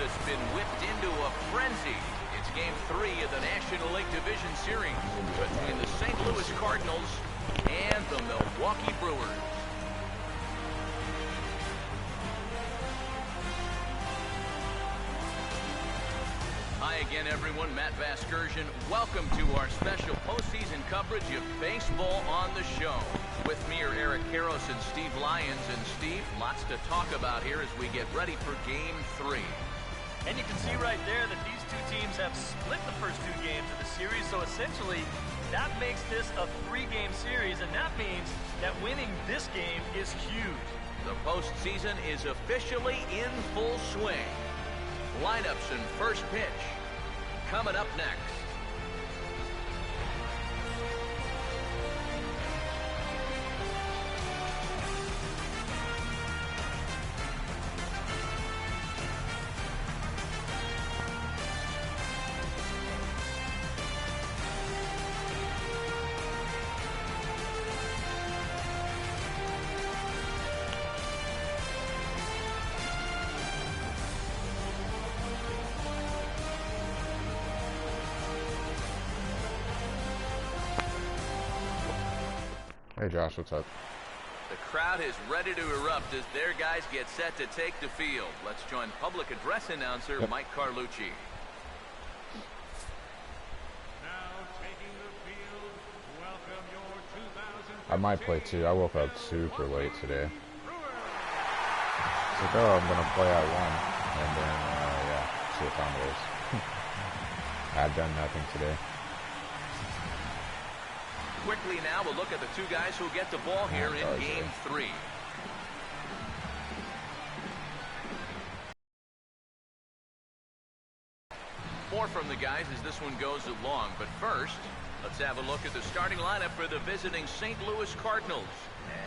has been whipped into a frenzy. It's Game 3 of the National League Division Series between the St. Louis Cardinals and the Milwaukee Brewers. Hi again, everyone. Matt Vasgersian. Welcome to our special postseason coverage of baseball on the show. With me are Eric Karros and Steve Lyons. And Steve, lots to talk about here as we get ready for Game 3. And you can see right there that these two teams have split the first two games of the series. So essentially, that makes this a 3-game series. And that means that winning this game is huge. The postseason is officially in full swing. Lineups and first pitch coming up next. Hey Josh, what's up? The crowd is ready to erupt as their guys get set to take the field. Let's join public address announcer Mike Carlucci. Now taking the field, welcome your 2000. I might play too. I woke up super late today. It's like, oh, I'm gonna play at 1, and then yeah, see what time it is. I've done nothing today. Quickly now, we'll look at the two guys who get the ball here in Game 3. More from the guys as this one goes along. But first, let's have a look at the starting lineup for the visiting St. Louis Cardinals.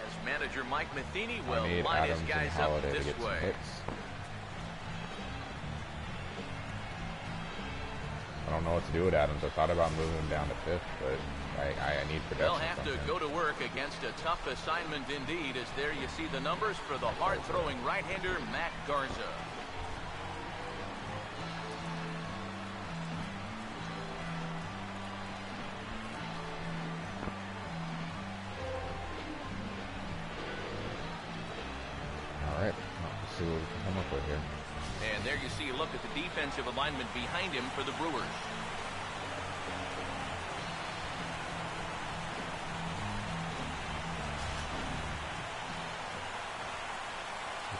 As manager Mike Matheny will line his guys up this way. I don't know what to do with Adams. I thought about moving him down to 5th, but I need production. They'll have to go to work against a tough assignment indeed, as there you see the numbers for the hard-throwing right-hander Matt Garza. All right, let's see what we can come up with here. And there you see a look at the defensive alignment behind him for the Brewers.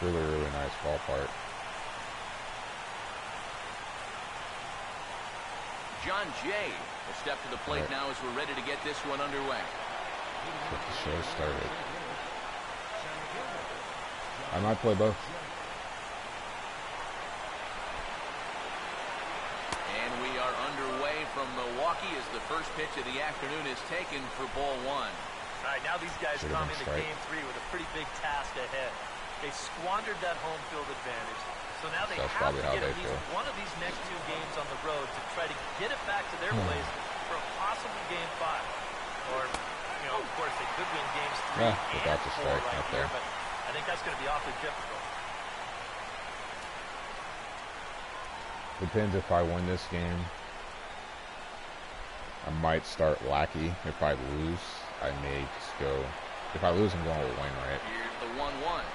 Really nice ballpark. John Jay will step to the plate now as we're ready to get this one underway. Get the show started. I might play both. And we are underway from Milwaukee as the first pitch of the afternoon is taken for ball 1. All right, now these guys come into Game 3 with a pretty big task ahead. They squandered that home field advantage, so now they have to get at least one of these next 2 games on the road to try to get it back to their place for possibly Game 5. Or, you know, of course, they could win Games 3 and 4 right there, but I think that's going to be awfully difficult. Depends if I win this game. I might start Lackey. If I lose, I may just go. If I lose, I'm going with Wainwright. Here's the 1-1.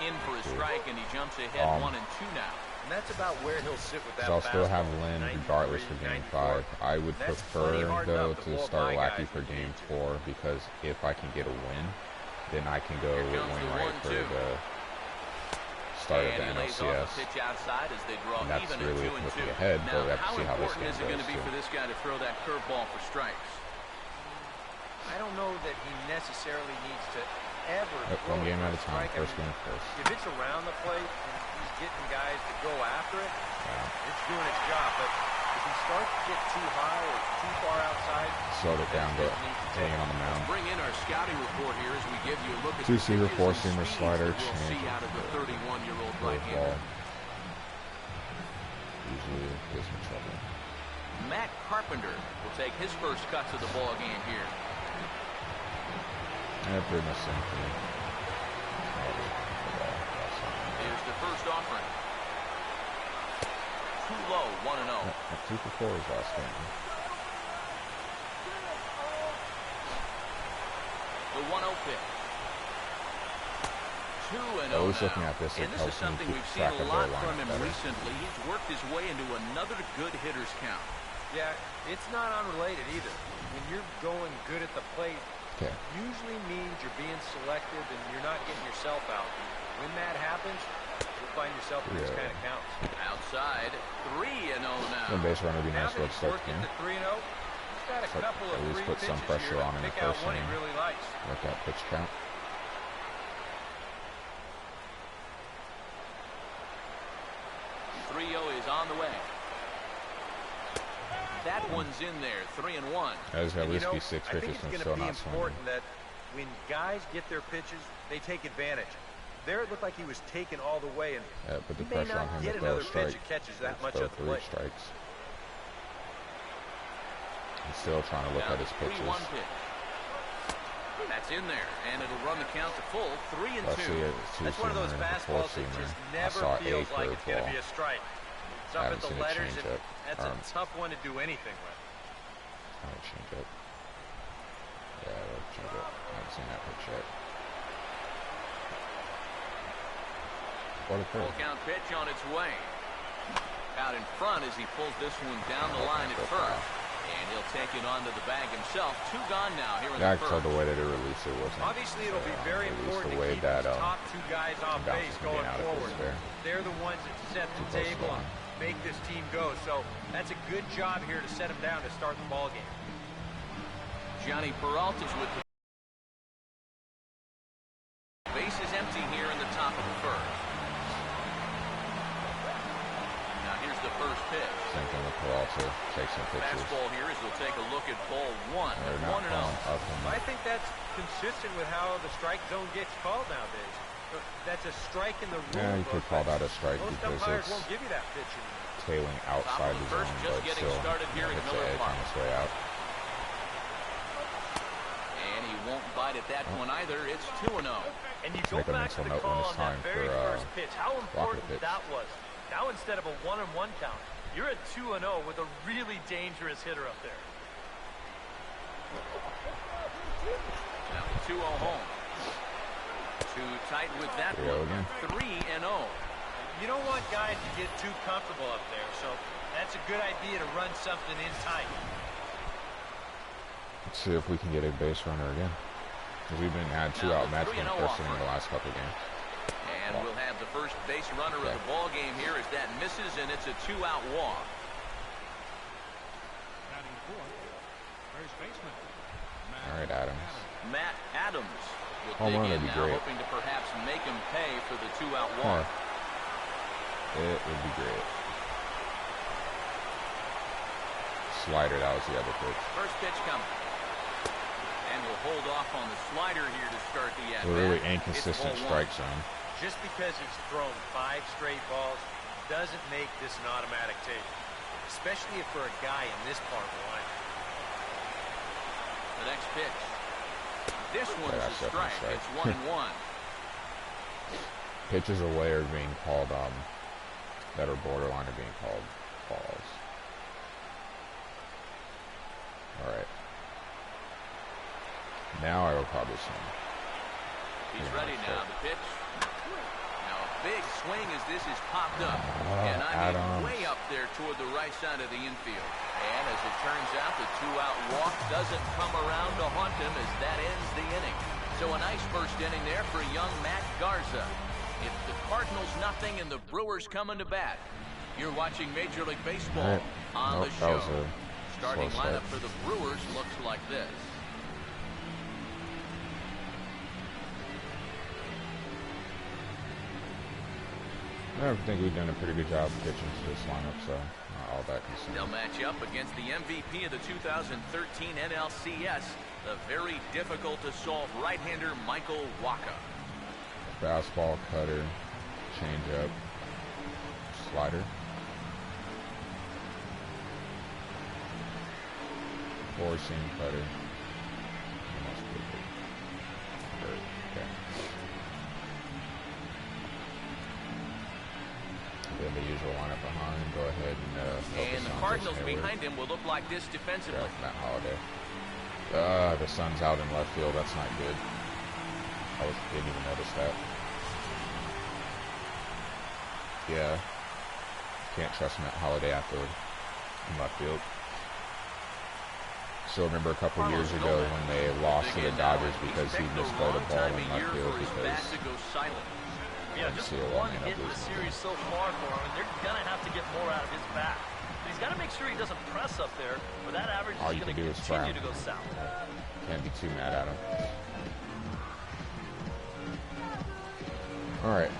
In for a strike, and he jumps ahead 1-2 now. And that's about where he'll sit with that. I'll still have Lynn regardless for Game 5. I would prefer, though, to start Lackey for Game 4, because if I can get a win, then I can go with Wainwright for the start of the NLCS. And that's really looking ahead, but we have to see how this game goes. How important is it going to be for this guy to throw that curveball for strikes? I don't know that he necessarily needs to ever one game at a time, first game first. If it's around the plate and he's getting guys to go after it, it's doing its job. But if he starts to get too high or too far outside, slowed it down, but hanging on the mound. Bring in our scouting report here as we give you a look at 2-seamer, 4-seamer, slider, change out of the 31-year-old right-hander. Usually gives me trouble. Matt Carpenter will take his first cuts of the ball game here. Yeah, pretty much same thing. Here's the first offering. too low, 1-0. 2 for 4 is last game. The 1-0 pitch. 2-0 I was looking at this. And this is something we've seen a lot from him recently. He's worked his way into another good hitter's count. Yeah, it's not unrelated either. When you're going good at the plate, usually means you're being selective and you're not getting yourself out. When that happens, you'll find yourself in these kind of counts. Outside, 3-0 now. One base runner would be nice to start the game. 3-0. He's got a couple of at least put some pressure on in the first inning. Really likes. Let that pitch count. Is on the way. That one's in there, 3-1. There's at least be 6 pitches and still not swinging. I think it's going to be important that when guys get their pitches, they take advantage. There it looked like he was taken all the way, and put the pressure on him to throw a strike. Catches that much of the plate. 3 strikes. He's still trying to look at his pitches. Pitch. That's in there, and it'll run the count to full, 3-2. That's one of those fastballs that just never feels like it's going to be a strike. It's up at the letters, and that's a tough one to do anything with. I'll change it. Yeah, I'll change it. I haven't seen that pitch yet. What a full count pitch on its way. Out in front as he pulls this one down the line at first. And he'll take it onto the bag himself. 2 gone now here in the first. The way that it released it wasn't. Obviously, it'll be very important to keep the top 2 guys off base going forward. They're the ones that set the table and make this team go. So that's a good job here to set them down to start the ball game. Johnny Peralta's with the base is empty here in the top of the first. Now here's the first pitch. Same thing with Peralta. Take some pitches. Fastball here as we'll take a look at ball 1. 1-0. I think that's consistent with how the strike zone gets called nowadays. That's a strike in the rule. Yeah, you could call that a strike because it's won't give you that pitch tailing outside the zone, but still started here hits the edge on its way out. And he won't bite at that one either. It's 2-0. And you go back to the call on that very first pitch. How important that was. Now instead of a 1-1 count, you're at 2-0 with a really dangerous hitter up there. Now 2-0 home. Too tight with that one. 3-0. You don't want guys to get too comfortable up there, so that's a good idea to run something in tight. Let's see if we can get a base runner again. Because we've been had 2 out match in the first inning in the last couple of games. And we'll have the first base runner of the ball game here as that misses, and it's a 2-out walk. All right, Adams. Matt Adams will home run dig would in be now, great. hoping to perhaps make him pay for the 2-out walk. It would be great. Slider, that was the other pitch. First pitch coming. And we'll hold off on the slider here to start the at-bat. A really inconsistent strike zone. Just because he's thrown 5 straight balls doesn't make this an automatic take, especially if for a guy in this part of the line. The next pitch. This one's a strike. It's 1-1. Pitches away are being called, that are borderline are being called balls. All right. Now I will probably swing. He's ready now. The pitch. Now a big swing as this is popped up. And I mean way up there toward the right side of the infield. And as it turns out, the 2-out walk doesn't come around to haunt him as that ends the inning. So a nice first inning there for young Matt Garza. It's the Cardinals nothing and the Brewers coming to bat. You're watching Major League Baseball on the show. Starting lineup for the Brewers looks like this. I think we've done a pretty good job of pitching to this lineup, so not all that concerned. They'll match up against the MVP of the 2013 NLCS, the very difficult to solve right-hander Michael Wacha. Fastball, cutter, changeup, slider. Four-seam cutter. Okay. Then the usual lineup behind. Go ahead behind him will look like this defensively. Yeah, Matt Holiday. The sun's out in left field. That's not good. Didn't even notice that. Yeah. Can't trust Matt Holiday out there in left field. So remember a couple years ago when they lost to the Dodgers because he misspelled a ball in left field because yeah, just one hit in the series so far for him, and they're going to have to get more out of his bat. But he's got to make sure he doesn't press up there, or that average is going to continue to go south. Can't be too mad at him. All right.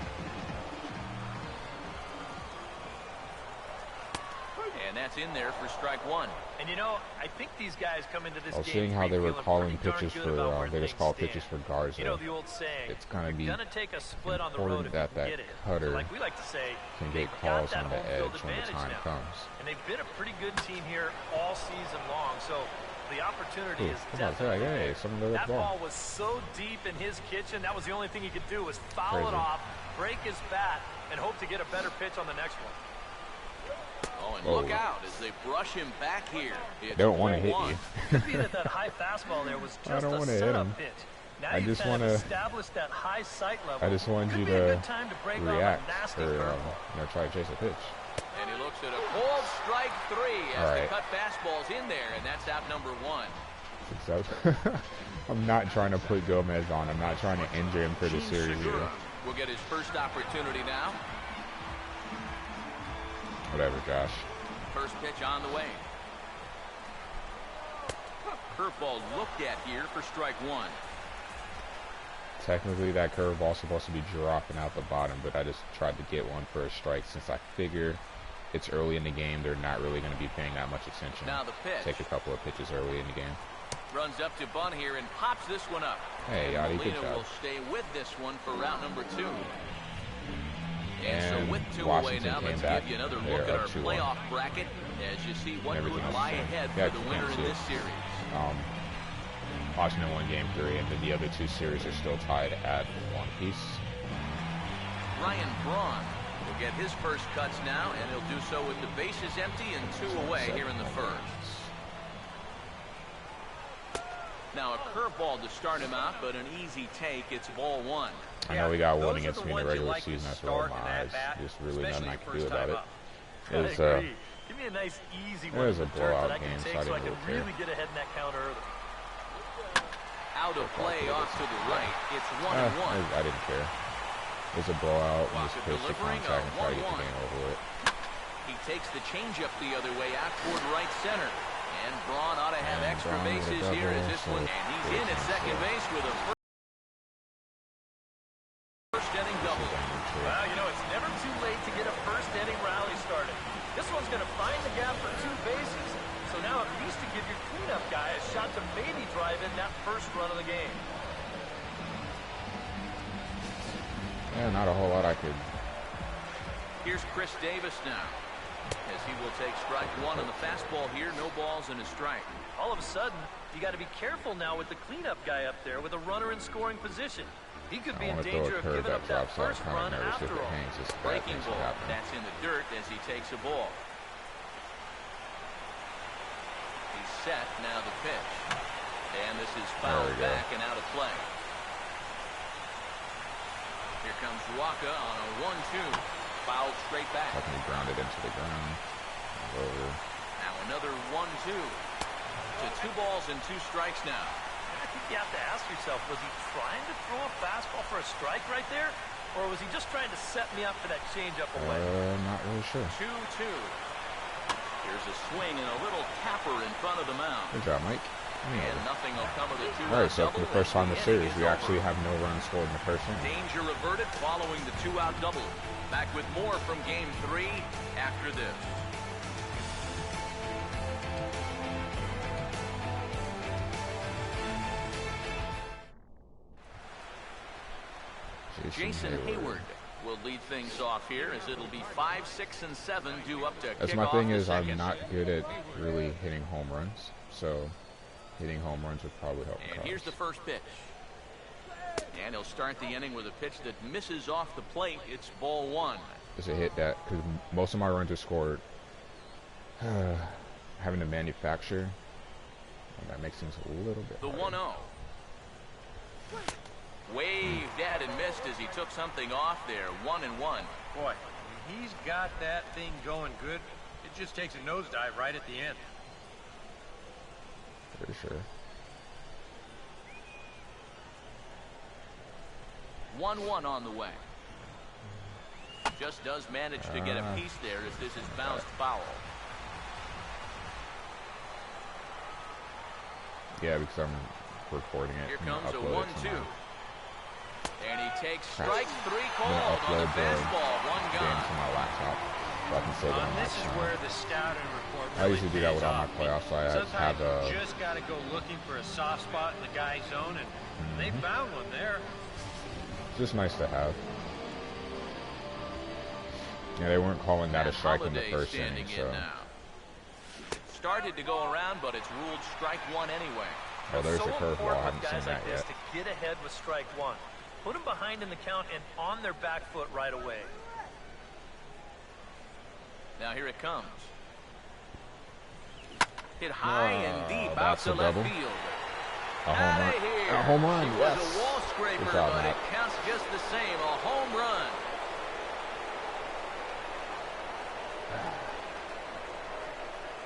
And that's in there for strike one. And you know, I think these guys come into this game. I was seeing how they were calling pitches for, they just call pitches for Garza. You know the old saying, it's going to be take a split on the road that cutter like we like to say, can get calls on the edge when the time comes. And they've been a pretty good team here all season long, so the opportunity is definitely there. That ball was so deep in his kitchen, that was the only thing he could do was foul it off, break his bat, and hope to get a better pitch on the next one. Oh, and look out as they brush him back here. They don't want to hit you. Could be that high fastball there was just a setup pitch. Now I just want to establish that high sight level. I just want you to react or try to chase a pitch. And he looks at a cold strike three as they cut fastballs in there, and that's out number one. I'm not trying to put Gomez on. I'm not trying to injure him for the series either. We'll get his first opportunity now. Whatever, Josh. First pitch on the way. Curveball looked at here for strike one. Technically, that curveball's supposed to be dropping out the bottom, but I just tried to get one for a strike since I figure it's early in the game. They're not really going to be paying that much attention. Now the pitch. Take a couple of pitches early in the game. Runs up to bunt here and pops this one up. Hey, Yachty, good job. Will stay with this one for route number two. And so with two Washington away now, let's give you another look at our playoff bracket as you see what would lie ahead for the winner in this series. Washington won game 3, and then the other two series are still tied at one piece. Ryan Braun will get his first cuts now, and he'll do so with the bases empty and two away here in the first. Now a curveball to start him out, but an easy take. It's ball one. I know we got one against me in the regular season. That's rolled my eyes. There's really nothing I can do about it. It was, give me a nice, easy one. It was a blowout game, so I didn't really really get ahead in that counter early. Out of play off to the right. It's 1-1. I didn't care. It was a blowout. We just pitched the contact and try to get the game over with. He takes the changeup the other way out toward right center. And Braun ought to have extra bases here as this one. And he's in at second base with a first inning double. Well, you know, it's never too late to get a first inning rally started. This one's going to find the gap for two bases. So now at least to give your cleanup guy a shot to maybe drive in that first run of the game. Yeah, not a whole lot I could. Here's Chris Davis now, as he will take strike one on the fastball here. No balls and a strike. All of a sudden, you got to be careful now with the cleanup guy up there with a runner in scoring position. He could be in danger of giving up that first run after all. Breaking ball. That's in the dirt as he takes a ball. He's set. Now the pitch. And this is fouled back and out of play. Here comes Waka on a 1-2. Fouled straight back. How can he ground it into the ground? Over. Now another 1-2. To 2 balls and 2 strikes now. I think you have to ask yourself, was he trying to throw a fastball for a strike right there? Or was he just trying to set me up for that changeup away? Not really sure. 2-2. Here's a swing and a little capper in front of the mound. Good job, Mike. And nothing will come of the 2-run All right, so for the first time in the series, we actually have no runs scored in the first inning. Danger averted following the 2-out double. Back with more from Game 3 after this. Jason Hayward will lead things off here as it'll be 5, 6, and 7 due up to That's my thing is I'm not good at really hitting home runs, so hitting home runs would probably help. And here's the first pitch. And he'll start the inning with a pitch that misses off the plate. It's ball one. It's a hit that, because most of my runs are scored. having to manufacture, and that makes things a little bit The 1-0. Waved at and missed as he took something off there. 1-1. Boy, when he's got that thing going good, it just takes a nosedive right at the end. For sure. 1-1 on the way. Just does manage to get a piece there as this is bounced foul. Yeah, because I'm recording it. Here comes a 1-2. And he takes Crap. strike 3 called on the fastball. One Game gone. to my laptop, so I can save it on my This is channel. where the scouting report I really usually do that with all my pays playoffs, so I off. have Sometimes you just got to go looking for a soft spot in the guy's zone, and they found one there. It's just nice to have. Yeah, they weren't calling that a strike in the Holiday first standing inning, so. in now. Started to go around, but it's ruled strike 1 anyway. Oh, there's so a curveball. I important haven't with seen guys that like this yet. to get ahead with strike 1. Put them behind in the count and on their back foot right away. Now here it comes. Hit high and deep out that's to a left double. field. A home run. A home run, It yes. was a wall scraper, Good job, but Matt. it counts just the same. A home run.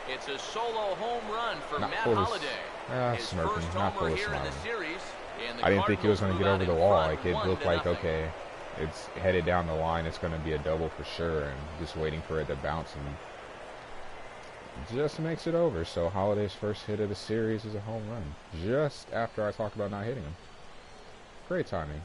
It's a solo home run for Not Matt full of- Holiday. His smirking, first not homer full of here in the smiling. series. And the I didn't think he was Cardinals going to get move over out the in wall. front, Like, it 1-0. looked like, okay, it's headed down the line. It's going to be a double for sure. And just waiting for it to bounce and just makes it over. So Holiday's first hit of the series is a home run. Just after I talked about not hitting him. Great timing.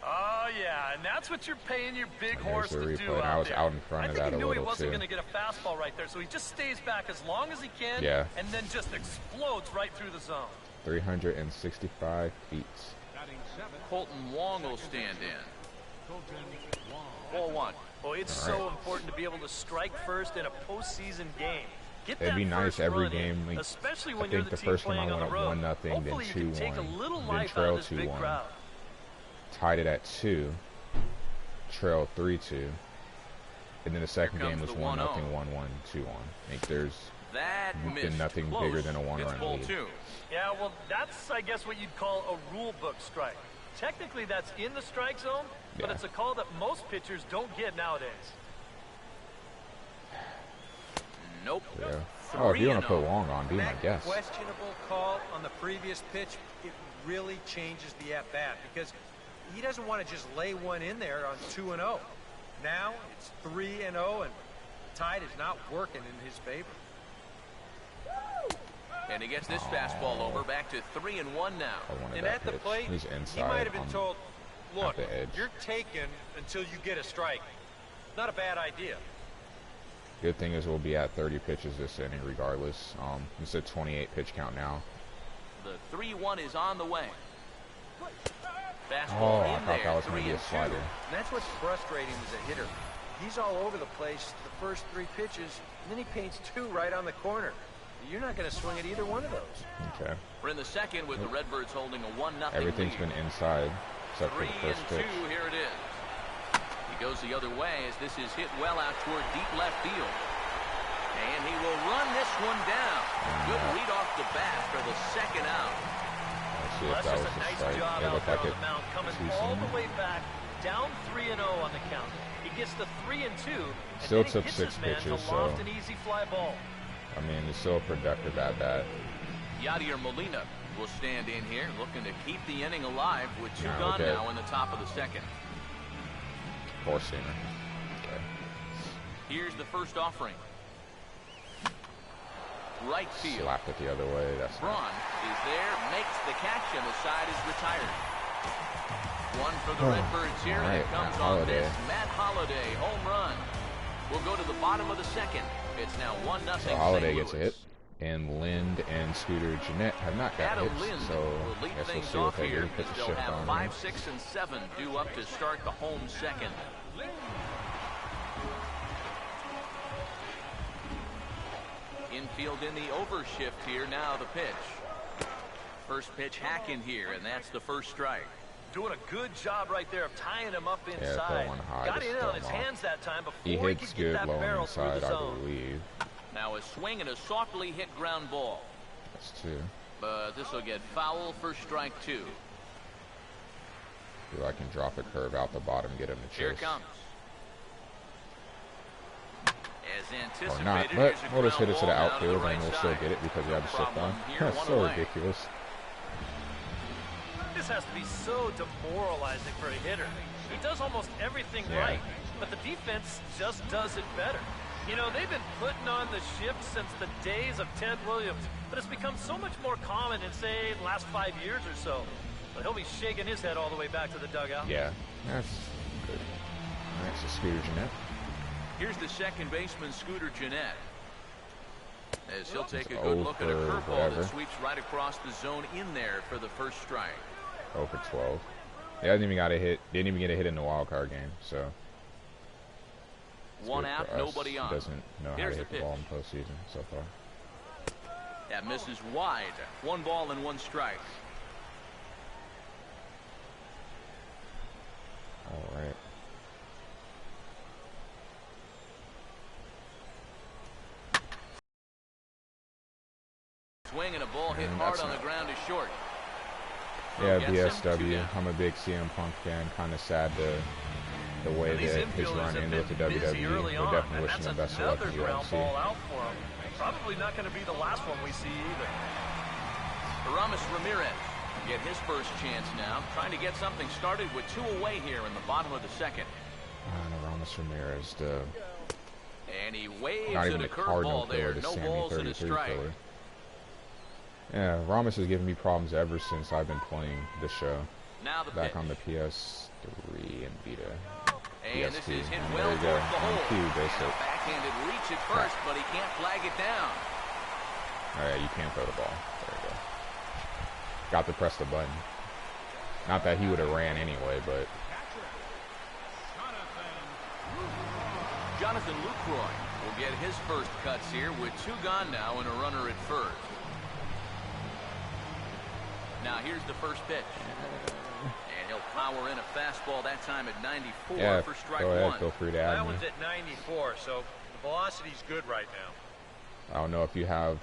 Oh, yeah, and that's what you're paying your big And horse there's the to replay, do and I out was there. out in front of I think that he a knew he little, wasn't too. going to get a fastball right there, so he just stays back as long as he can, Yeah. and then just explodes right through the zone. 365 feet. Batting 7th, Colton Wong will stand in. Colton Wong. 4-1. Oh, it's All so right. important to be able to strike first in a postseason game. Get It'd that be nice first every run in, game. Like, especially I when you're think the the team first time I playing on went the up road. 1-0, then Hopefully you can take a 2-1, little then life out trail of this big 2-1. crowd. Tied it at 2. Trail 3-2. And then the second Here game comes was the 1-0, 1-0. 1-1, 2-1. Like, there's That missed. been nothing Close. bigger than a It's one-run ball lead. 2. Yeah, well, that's, I guess, what you'd call a rule book strike. Technically, that's in the strike zone, but Yeah. it's a call that most pitchers don't get nowadays. Nope. Yeah. Oh, if you want to put 3-0. Wong on, be my That guest. questionable call on the previous pitch, it really changes the at-bat because he doesn't want to just lay one in there on 2-0. Now it's 3-0, and tide is not working in his favor. And he gets this fastball over, back to 3-1 now. I wanted And that at the pitch. plate, He's he inside might have been on told, look, the edge. you're taken until you get a strike. Not a bad idea. Good thing is we'll be at 30 pitches this inning regardless. It's a 28 pitch count now. The 3-1 is on the way. Oh, Fastball I in thought there, that was going to be a 3-2. slider. And that's what's frustrating as a hitter. He's all over the place the first 3 pitches, and then he paints 2 right on the corner. You're not going to swing at either one of those. Okay. We're in the second with the Redbirds holding a 1-0 Everything's lead. been inside except for the first 3-2, pitch. here it is. He goes the other way as this is hit well out toward deep left field. And he will run this one down. Good lead off the bat for the second out. Let's see Well, if that's that just was a a nice strike. job It out looked there like on it. the mound, coming Too all soon. the way back, down 3-0 on the count. He gets the 3-2, and Still then he took hits 6 his man pitches, to loft so- an easy fly ball. I mean, it's still a productive at bat. Yadier Molina will stand in here, looking to keep the inning alive with 2 Now gone look at- now in the top of the second. Four-seamer. Okay. Here's the first offering. Right field. Slapped it the other way. That's Braun is there, makes the catch, and the side is retired. One for the Redbirds here, and it Alright, comes Matt on Holliday. this Matt Holiday home run. We'll go to the bottom of the second. It's now 1-0 So Holiday St. gets a Louis. hit, and Lind and Scooter Jeanette have not got Adam hits, Lind so will I lead guess we'll things see what off they here. do. Put the They'll shift have on 5, here. 6, and 7 due up to start the home second. Infield in the overshift here. Now the pitch. First pitch hack in here, and that's the first strike. Doing a good job right there of tying him up inside. High, got in on his hands that time before he could hits get good that low barrel inside, through the I zone. believe. Now a swing and a softly hit ground ball. That's 2. But this will get foul for strike 2. Feel I can drop a curve out the bottom, get him to chase. Here it comes. As Or not, anticipated, but here's a we'll just hit it to the ground ball down outfield right and we'll side. still get it because we have to sit down. That's so ridiculous. This has to be so demoralizing for a hitter. He does almost everything right, but the defense just does it better. You know, they've been putting on the shift since the days of Ted Williams, but it's become so much more common in, say, the last 5 years or so. But he'll be shaking his head all the way back to the dugout. Yeah, that's good. Next is Scooter Jeanette. Here's the second baseman, Scooter Jeanette. As he'll take a good look at a curveball that sweeps right across the zone in there for the first strike. 0 for 12. He hasn't even got a hit. Didn't even get a hit in the wild card game, so. One out, nobody on. He doesn't know how to hit the ball in postseason so far. That misses wide. 1 ball and 1 strike. All right. Swing and a ball hit hard on the ground is short. Yeah, BSW. I'm a big CM Punk fan. Kind of sad the way that his run ended with the WWE. We're definitely wishing him best of luck in UFC. Probably not going to be the last one we see either. Aramis Ramirez get his first chance now, trying to get something started with 2 away here in the bottom of the second. Aramis Ramirez, and he waves not even at a a Cardinal curveball there. killer, No Sammy balls and a 33 strike. killer. Yeah, Ramos has given me problems ever since I've been playing the show. Now the Back pitch. on the PS3 and Vita. And this PSP. is hit And well there you go. towards the hole. Q, And a basic. backhanded reach at first, but he can't flag it down. Oh yeah, you can't throw the ball. There you go. Got to press the button. Not that he would have ran anyway, but. Jonathan Lucroy will get his first cuts here with 2 gone now and a runner at first. Now here's the first pitch. And he'll power in a fastball that time at 94 for strike 1. Feel free to add That me. one's at 94, so the velocity's good right now. I don't know if you have.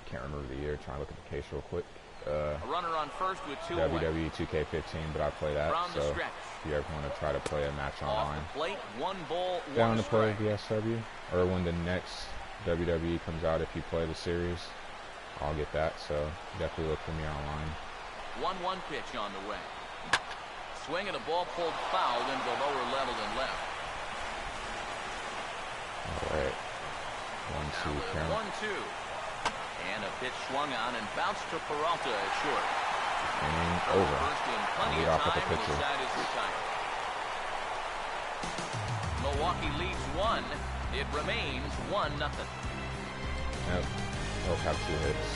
Can't remember the year. Trying to look at the case real quick. A runner on first with 2 away. WWE 2K15, but I play that. From the So stretch. if you ever want to try to play a match Off online, the plate, 1 ball, 1 down to play strike. VSW, or when the next WWE comes out, if you play the series, I'll get that. So definitely look for me online. 1-1 pitch on the way. Swing and a ball pulled foul into the lower level and left. All right. 1-2 count. 1-2. And a pitch swung on and bounced to Peralta at short. Inning over. First in plenty Lead of off with the time, and pitcher. the side is retired. Milwaukee leads 1. It remains 1-0. Yep. Both have 2 hits.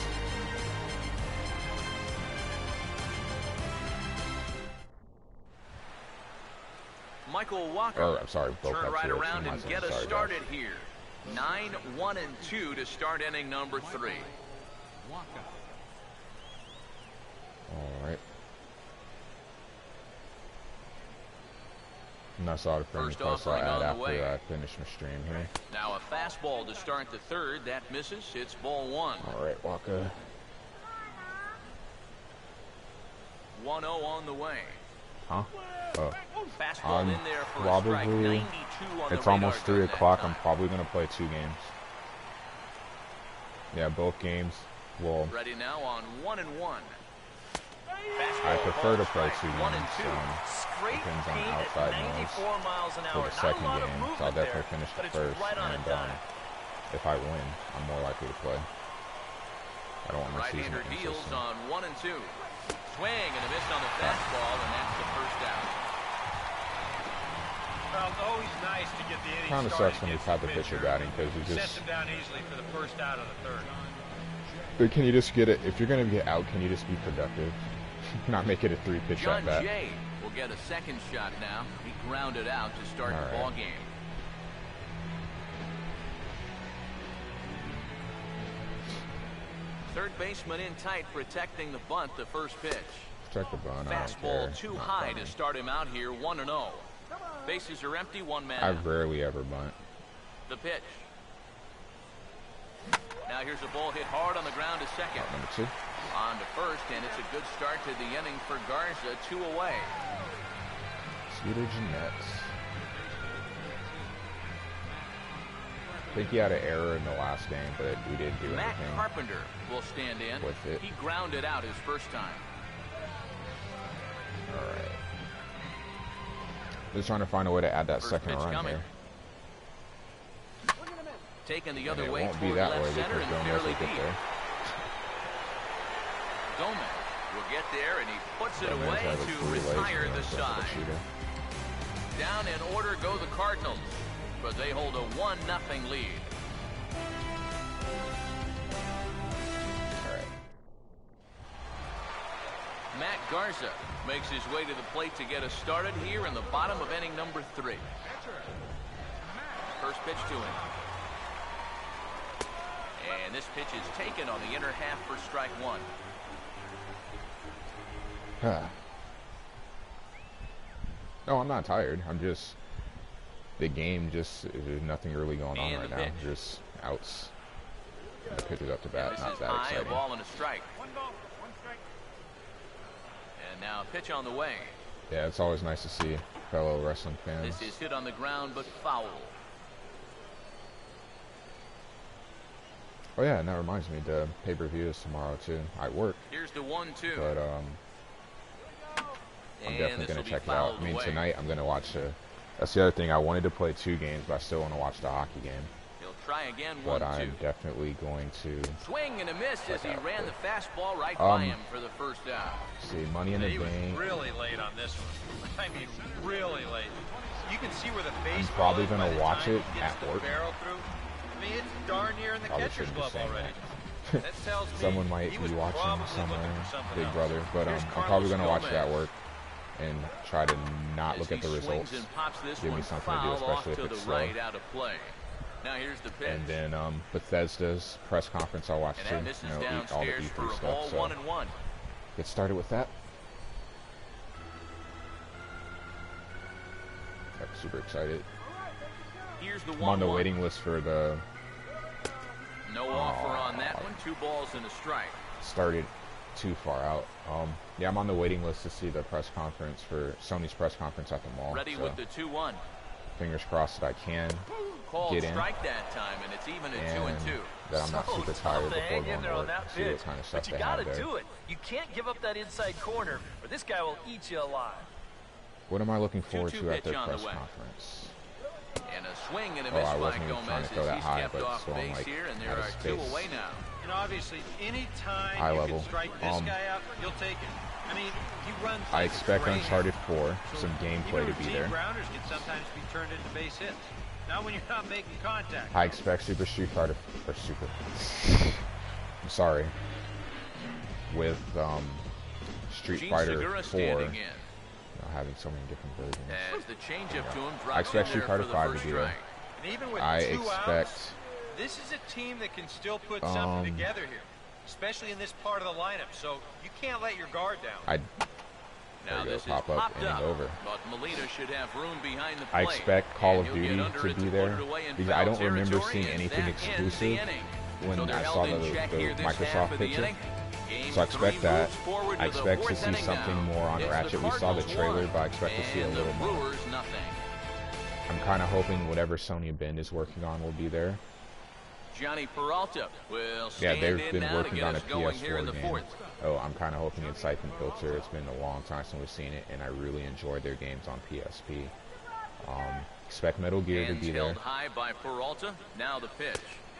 Michael Walker Or, I'm sorry, both turn have right 2 hits. around and get us Sorry, started here. 9-1-2 to start inning number 3. All right. And that's all the friendly First posts I'll offering add on the way. after I finish my stream here. Now a fastball to start the third. That misses. It's ball 1. All right, Walker. 1-0 on the way. Huh? Oh. Fastball I'm in there for a probably, strike. 92 on it's the almost radar 3 gun that o'clock. I'm time. probably going to play 2 games. Yeah, both games. Well, Ready now on 1-1. I prefer to play 2 1 games. and 2. Depends on Paint outside at noise 94 miles an for hour. the second Not a lot of game. So I'll movement definitely there, finish but the it's first. right on a And dime. if I win, I'm more likely to play. I don't want my season Right-hander deals inconsistent. on 1 and 2. Swing and a miss on the fastball, and that's the first out. Well, it's always nice to get the inning Kind of started sucks when you against have the the pitcher pitcher. batting because you Sets just. him down easily for the first out of the third. But can you just get it? If you're going to get out, can you just be productive? Not make it a 3-pitch John at bat. Jay will get a second shot now. He grounded out to start All the right. ball game. Third baseman in tight, protecting the bunt. The first pitch. protect the bun. Fastball too high to start him out here, 1-0. Bases are empty, one man. I rarely ever bunt. The pitch. Now here's a ball hit hard on the ground to second. Number 2. On to first, and it's a good start to the inning for Garza, 2 away. Scooter Jeanette. I think he had an error in the last game, but we didn't do Matt anything. Carpenter will stand in. With it. He grounded out his first time. All right. Just trying to find a way to add that First second pitch run coming. here. Taking the And other it way won't be toward that left way center because and Gomez fairly will get deep. there. Gomez will get there, and he puts it Gomez away has to 3 legs retire and the runs side. the shooter. Down in order go the Cardinals, but they hold a 1-0 lead. All right. Matt Garza makes his way to the plate to get us started here in the bottom of inning number 3. First pitch to him. And this pitch is taken on the inner half for strike 1. No, I'm not tired. I'm just, the game just, there's nothing really going on right now. Pitch. Just outs. And the pitch is up to And bat. this Not is that high, exciting. a ball and a strike. And now a pitch on the way. Yeah, it's always nice to see fellow wrestling fans. This is hit on the ground, but foul. Oh yeah, and that reminds me, the pay-per-view is tomorrow too. I work, Here's the 1-2. but I'm definitely gonna check it out. I mean, tonight I'm gonna watch. That's the other thing. I wanted to play 2 games, but I still want to watch the hockey game. He'll try again. But 1-2. I'm definitely going to Swing and a miss as he out ran there. the fastball right by him for the first out. see Money in the He was Bank. really late on this one. I mean, really late. You can see where the I'm base probably was by gonna the watch time it he gets at the work. barrel through. I mean, it's darn near in the Probably catcher's shouldn't be glove saying already. that. That tells me Someone might he be was watching probably somewhere, looking for something Big else. Brother. But Here's I'm probably gonna watch it at Gomez. work and try to not As look at he the swings results. and pops this Give me one something to do, foul especially off if to it's the slow. right out of play. Now here's the pitch. And then Bethesda's press conference I'll watch And too. that misses You know, all the downstairs for E3 a stuff. ball, So 1-1. get started with that. I'm super excited. Here's the 1-1. I'm on the waiting list for the No offer on that one. 2 balls and a strike. started too far out. Yeah, I'm on the waiting list to see the press conference for Sony's press conference at the mall. Ready so with the 2-1. fingers crossed that I can Called get in. strike that time, and it's even at And 2-2. that I'm not So super tough tired to before hang in going there to on work. that See pitch. what kind of stuff But you they got have to there. do it. You can't give up that inside corner, or this guy will eat you alive. What am I looking forward 2-2 to at pitch the on the press way. conference? And a swing and a Oh, miss I by wasn't even trying Gomez to throw as that he's high, kept but off still I'm base like here, and there out are of 2 space. away now. And obviously, any time High you level. can strike this guy out, you'll take it. I mean, he runs I like a expect train. Uncharted 4, So some gameplay even to be routine there. grounders can sometimes be turned into base hits. Not when you're not making contact. I expect Super Street Fighter, or Super, I'm sorry, with Street Gene Fighter Segura 4, standing you in. know, having so many different versions. As the changeup to him drops I expect in Street there Fighter for the 5 first to be there. strike. And even with I 2 outs, expect, this is a team that can still put something together here, especially in this part of the lineup. So you can't let your guard down. Now There you this go, is pop up, popped inning up, over. but Molina should have room behind the I plate. expect Call And of he'll get Duty under to it be put there, it away in because I foul don't remember territory, seeing and anything that ends the exclusive inning. when So they're I held saw in the check here this half Microsoft of the picture. inning. Game So I expect 3 that. moves forward I to the expect to fourth see inning something now. more on It's Ratchet. the We saw the Cardinals trailer, 1, but I expect to see a and little the more. Brewers nothing. I'm kind of hoping whatever Sony Ben is working on will be there. Johnny Peralta will Yeah, stand they've in been now to working get on a us going here in PS4 the game. fourth. Oh, I'm kind of hoping it's Siphon Filter. It's been a long time since we've seen it, and I really enjoyed their games on PSP. Expect Metal Gear to Hands be there. held high by Peralta. Now the pitch.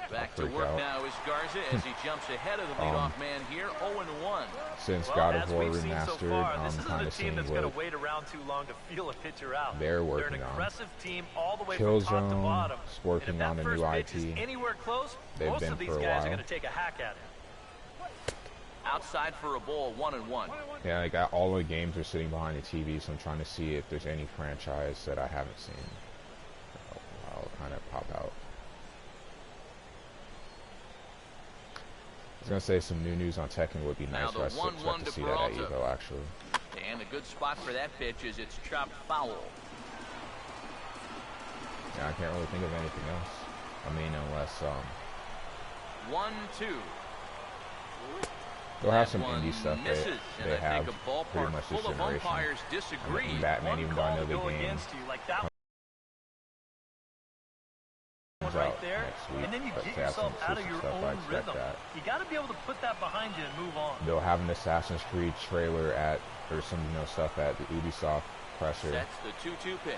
Back to freak work out. now is Garza as he jumps ahead of the leadoff man here, 0-1. Since Well, God as of War we've seen so Remastered, far, this I'm isn't kind a of team seeing that's going what to wait around too long to feel a pitcher out. they're They're working an on. aggressive team all the way Kill from top to Zone, bottom. is working and if on that a new first pitch is IP. anywhere close, They've most been of these for a guys while. are going to take a hack at it. Outside for a ball, 1-1. Yeah, like all the games are sitting behind the TV, so I'm trying to see if there's any franchise that I haven't seen. I'll kind of pop out. was gonna say some new news on Tekken would be nice, but I expect to see that at Evo actually. And a good spot for that pitch is it's chopped foul. Yeah, I can't really think of anything else. I mean, unless 1-2. They'll have some indie stuff they have pretty much this generation. And Batman, even though I know the game comes out next week, and then you but get they have some yourself out of your stuff, I own expect rhythm. that. You got to be able to put that behind you and move on. They'll have an Assassin's Creed trailer at, or some stuff at the Ubisoft presser. That's the 2-2 pitch.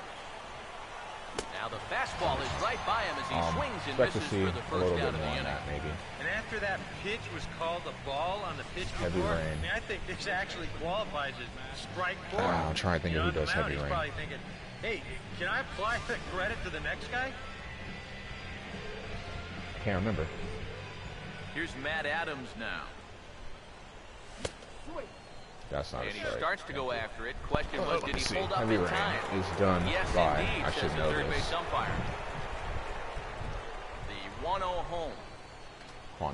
Now the fastball is right by him as he swings and misses for the first out of the inning. Maybe. And after that pitch was called a ball on the pitch before, I mean, I think this actually qualifies as strike 4. I'm trying to think of who does heavy rain. He's probably thinking, hey, can I apply the credit to the next guy? Can't remember. Here's Matt Adams now. That's not and a he strike. Starts to go after it. Question was, did he hold up heavy in rain time? is done Yes, by. indeed, I should says know the third this. base umpire. The 1-0 home. There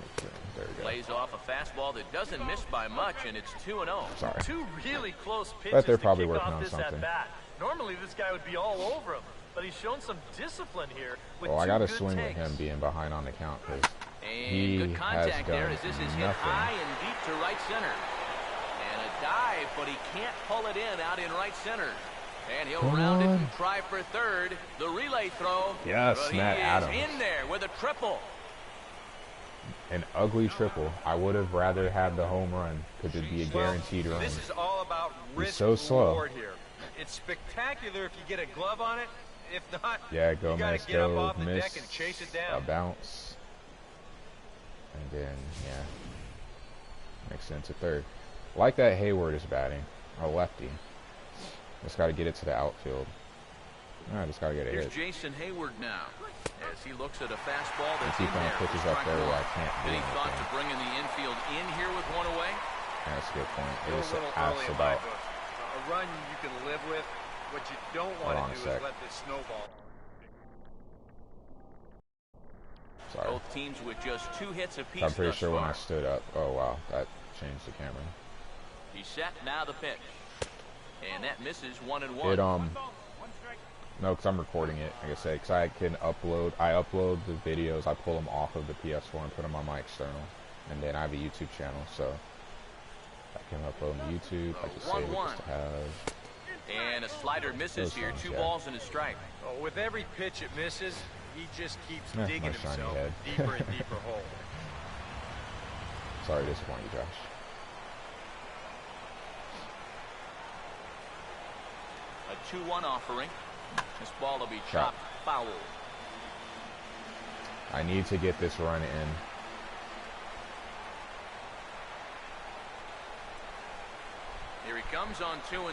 you go. Plays off a fastball that doesn't miss by much, and it's 2-0. Sorry. Two really close pitches Bet they're probably to kick working off on this something. at bat. Normally this guy would be all over him, but he's shown some discipline here with Well, I got to good swing takes. with him being behind on the count because And he good contact has there done as this is hit nothing. high and deep to right center. And a dive, but he can't pull it in out in right center. And he'll round it and try for third. The relay throw. Yes, but Matt he Adams. is in there with a triple. An ugly triple. I would have rather had the home run because it'd be a guaranteed run. This is all about risk so slow. reward here. It's spectacular if you get a glove on it. If not, Yeah, you got Gomez to get up go off the miss deck and chase it a down. bounce, and then makes it into third. Like that Hayward is batting, a lefty. Just got to get it to the outfield. I just got to get it Here's hit. Jason Hayward now as he looks at a fastball And that's keep in on there. pitches up there where I can't do Any thought to anything. bringing the infield in here with one away? That's a good point. It Go a just little asks early in my about. book. A run you can live with. What you don't Hold want on to a do sec. is let this snowball. Sorry. Both teams with just 2 hits apiece. I'm pretty thus sure when far. I stood up. Oh wow, that changed the camera. He's set, now the pitch. And that misses 1-1. It no, because I'm recording it. Like I said, because I can upload. I upload the videos. I pull them off of the PS4 and put them on my external, and then I have a YouTube channel, so I can upload them to YouTube. I just save it just to have. And a slider misses here. 2 balls and a strike. Oh, with every pitch it misses, he just keeps Yeah, digging my shiny himself head. deeper and deeper hole. Sorry to disappoint you, Josh. A 2-1 offering. This ball will be chopped foul. I need to get this run in. Here he comes on 2-2.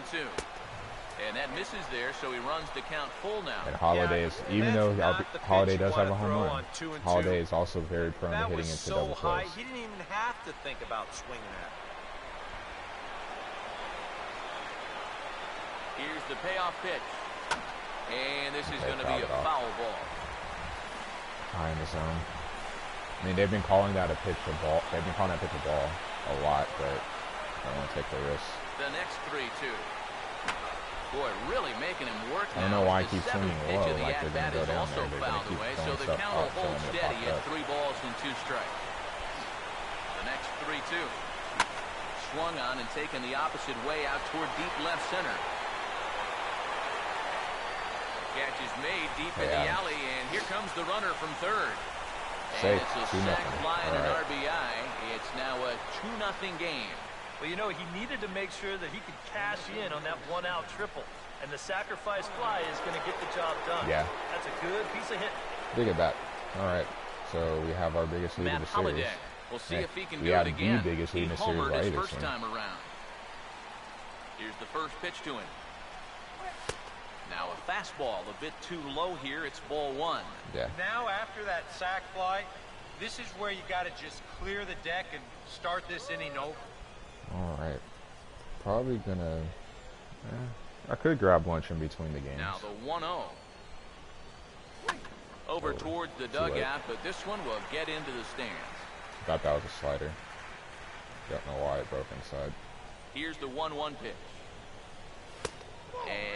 And that misses there, so he runs the count full now. And Holiday is, even though Holiday does have a home run, Holiday is also very prone to hitting into double plays. He didn't even have to think about swinging that. Here's the payoff pitch. And this is going to be a foul ball. High in the zone. I mean, they've been calling that a pitch a ball. They've been calling that pitch a ball a lot, but I don't want to take the risk. The next 3-2. Boy, really making him work now. I don't know why he keeps The 7th swinging pitch low, of the like they're at-bat going to go is down also there. They're going fouled to keep away, so throwing the stuff count out, will hold telling him to steady pop at up. 3 balls and 2 strikes. The next 3-2. Swung on and taken the opposite way out toward deep left center. Catch is made deep in the alley, and here comes the runner from third. And it's a sac fly and an RBI. It's now a 2-0 game. Well, you know, he needed to make sure that he could cash in on that 1-out triple. And the sacrifice fly is going to get the job done. Yeah. That's a good piece of hitting. Big at bat. All right. So we have our biggest lead Matt in the Holiday. series. We'll see if he can We do have it again. the biggest lead He in the series homered right his this first one. time around. Here's the first pitch to him. Now a fastball a bit too low here. It's ball 1. Yeah. Now after that sac fly, this is where you got to just clear the deck and start this inning over. All right. Probably gonna. I could grab lunch in between the games. Now the 1-0. Over towards the dugout, but this one will get into the stands. Thought that was a slider. Don't know why it broke inside. Here's the 1-1 pitch.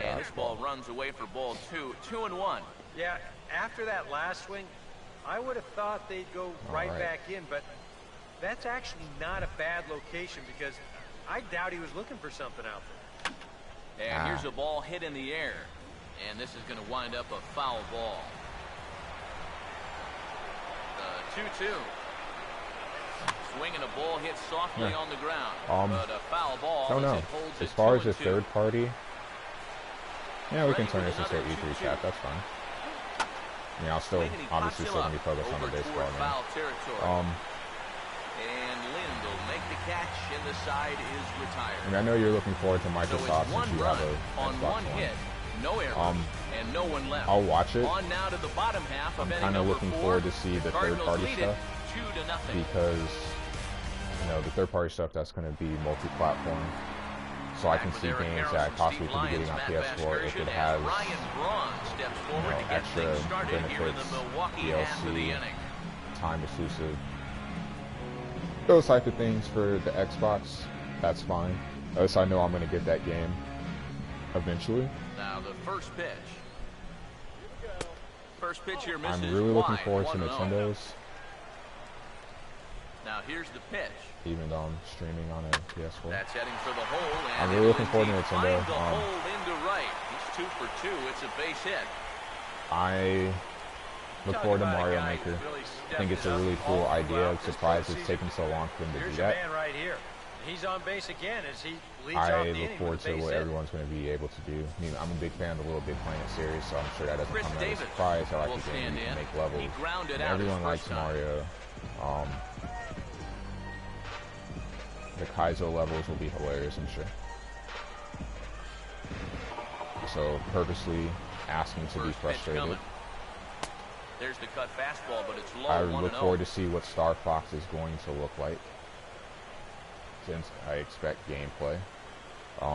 And this ball runs away for ball 2. 2-1. Yeah, after that last swing, I would have thought they'd go right back in, but that's actually not a bad location because I doubt he was looking for something out there. And here's a ball hit in the air. And this is going to wind up a foul ball. 2-2. Swinging a ball hit softly on the ground. But a foul ball. I don't know. As far as the third party, yeah, we can turn this into an E3 chat. That's fine. I mean, I'll still obviously still gonna be focused on the baseball game. And Lind will make the catch, and the side is retired. I mean, I know you're looking forward to Microsoft since you have a on one hit, no error, and no one left. I'll watch it. On now to the bottom half of I'm kind of looking forward to see the third-party stuff 2-0 because you know the third-party stuff that's going to be multi-platform. So I can see games that I possibly could be getting on PS4 if it has extra benefits, DLC, time exclusive, those type of things for the Xbox. That's fine. At least I know I'm going to get that game eventually. Now the first pitch. First pitch here misses. I'm really looking forward to Nintendo's. Now here's the pitch. Even though I'm streaming on a PS4. That's heading for the hole. And I'm really looking forward to Nintendo. The hole into right. He's 2 for 2. It's a base hit. I look forward to Mario Maker. I think it's a really cool idea. I'm surprised it's taken so long for them to do that. Right here. He's on base again as he leads I look forward to what everyone's going to be able to do. I mean, I'm a big fan of the Little Big Planet series, so I'm sure that doesn't come as a surprise. I like the game to make levels. Everyone likes Mario. The Kaizo levels will be hilarious, I'm sure. So, purposely asking to be frustrated. There's the cut fastball, but it's low. I look forward to see what Star Fox is going to look like, since I expect gameplay. The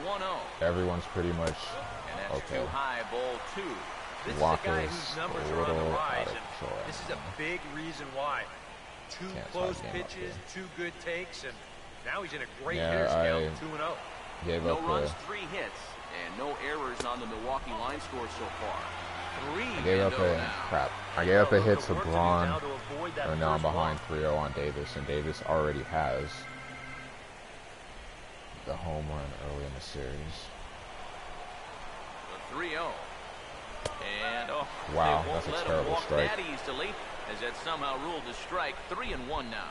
1-0. Everyone's pretty much and that's too high, ball 2. This is a guy whose numbers are on the rise, and this is a big reason why. 2 close pitches, 2 good takes, and now he's in a great hitter scale, 2-0. No runs, 3 hits, and no errors on the Milwaukee line score so far. 3 I gave up I gave up a hit to Braun, and now I'm behind 3-0 on Davis, and Davis already has the home run early in the series. The 3-0. And wow, that's a terrible strike. As that somehow ruled a strike. 3-1 now.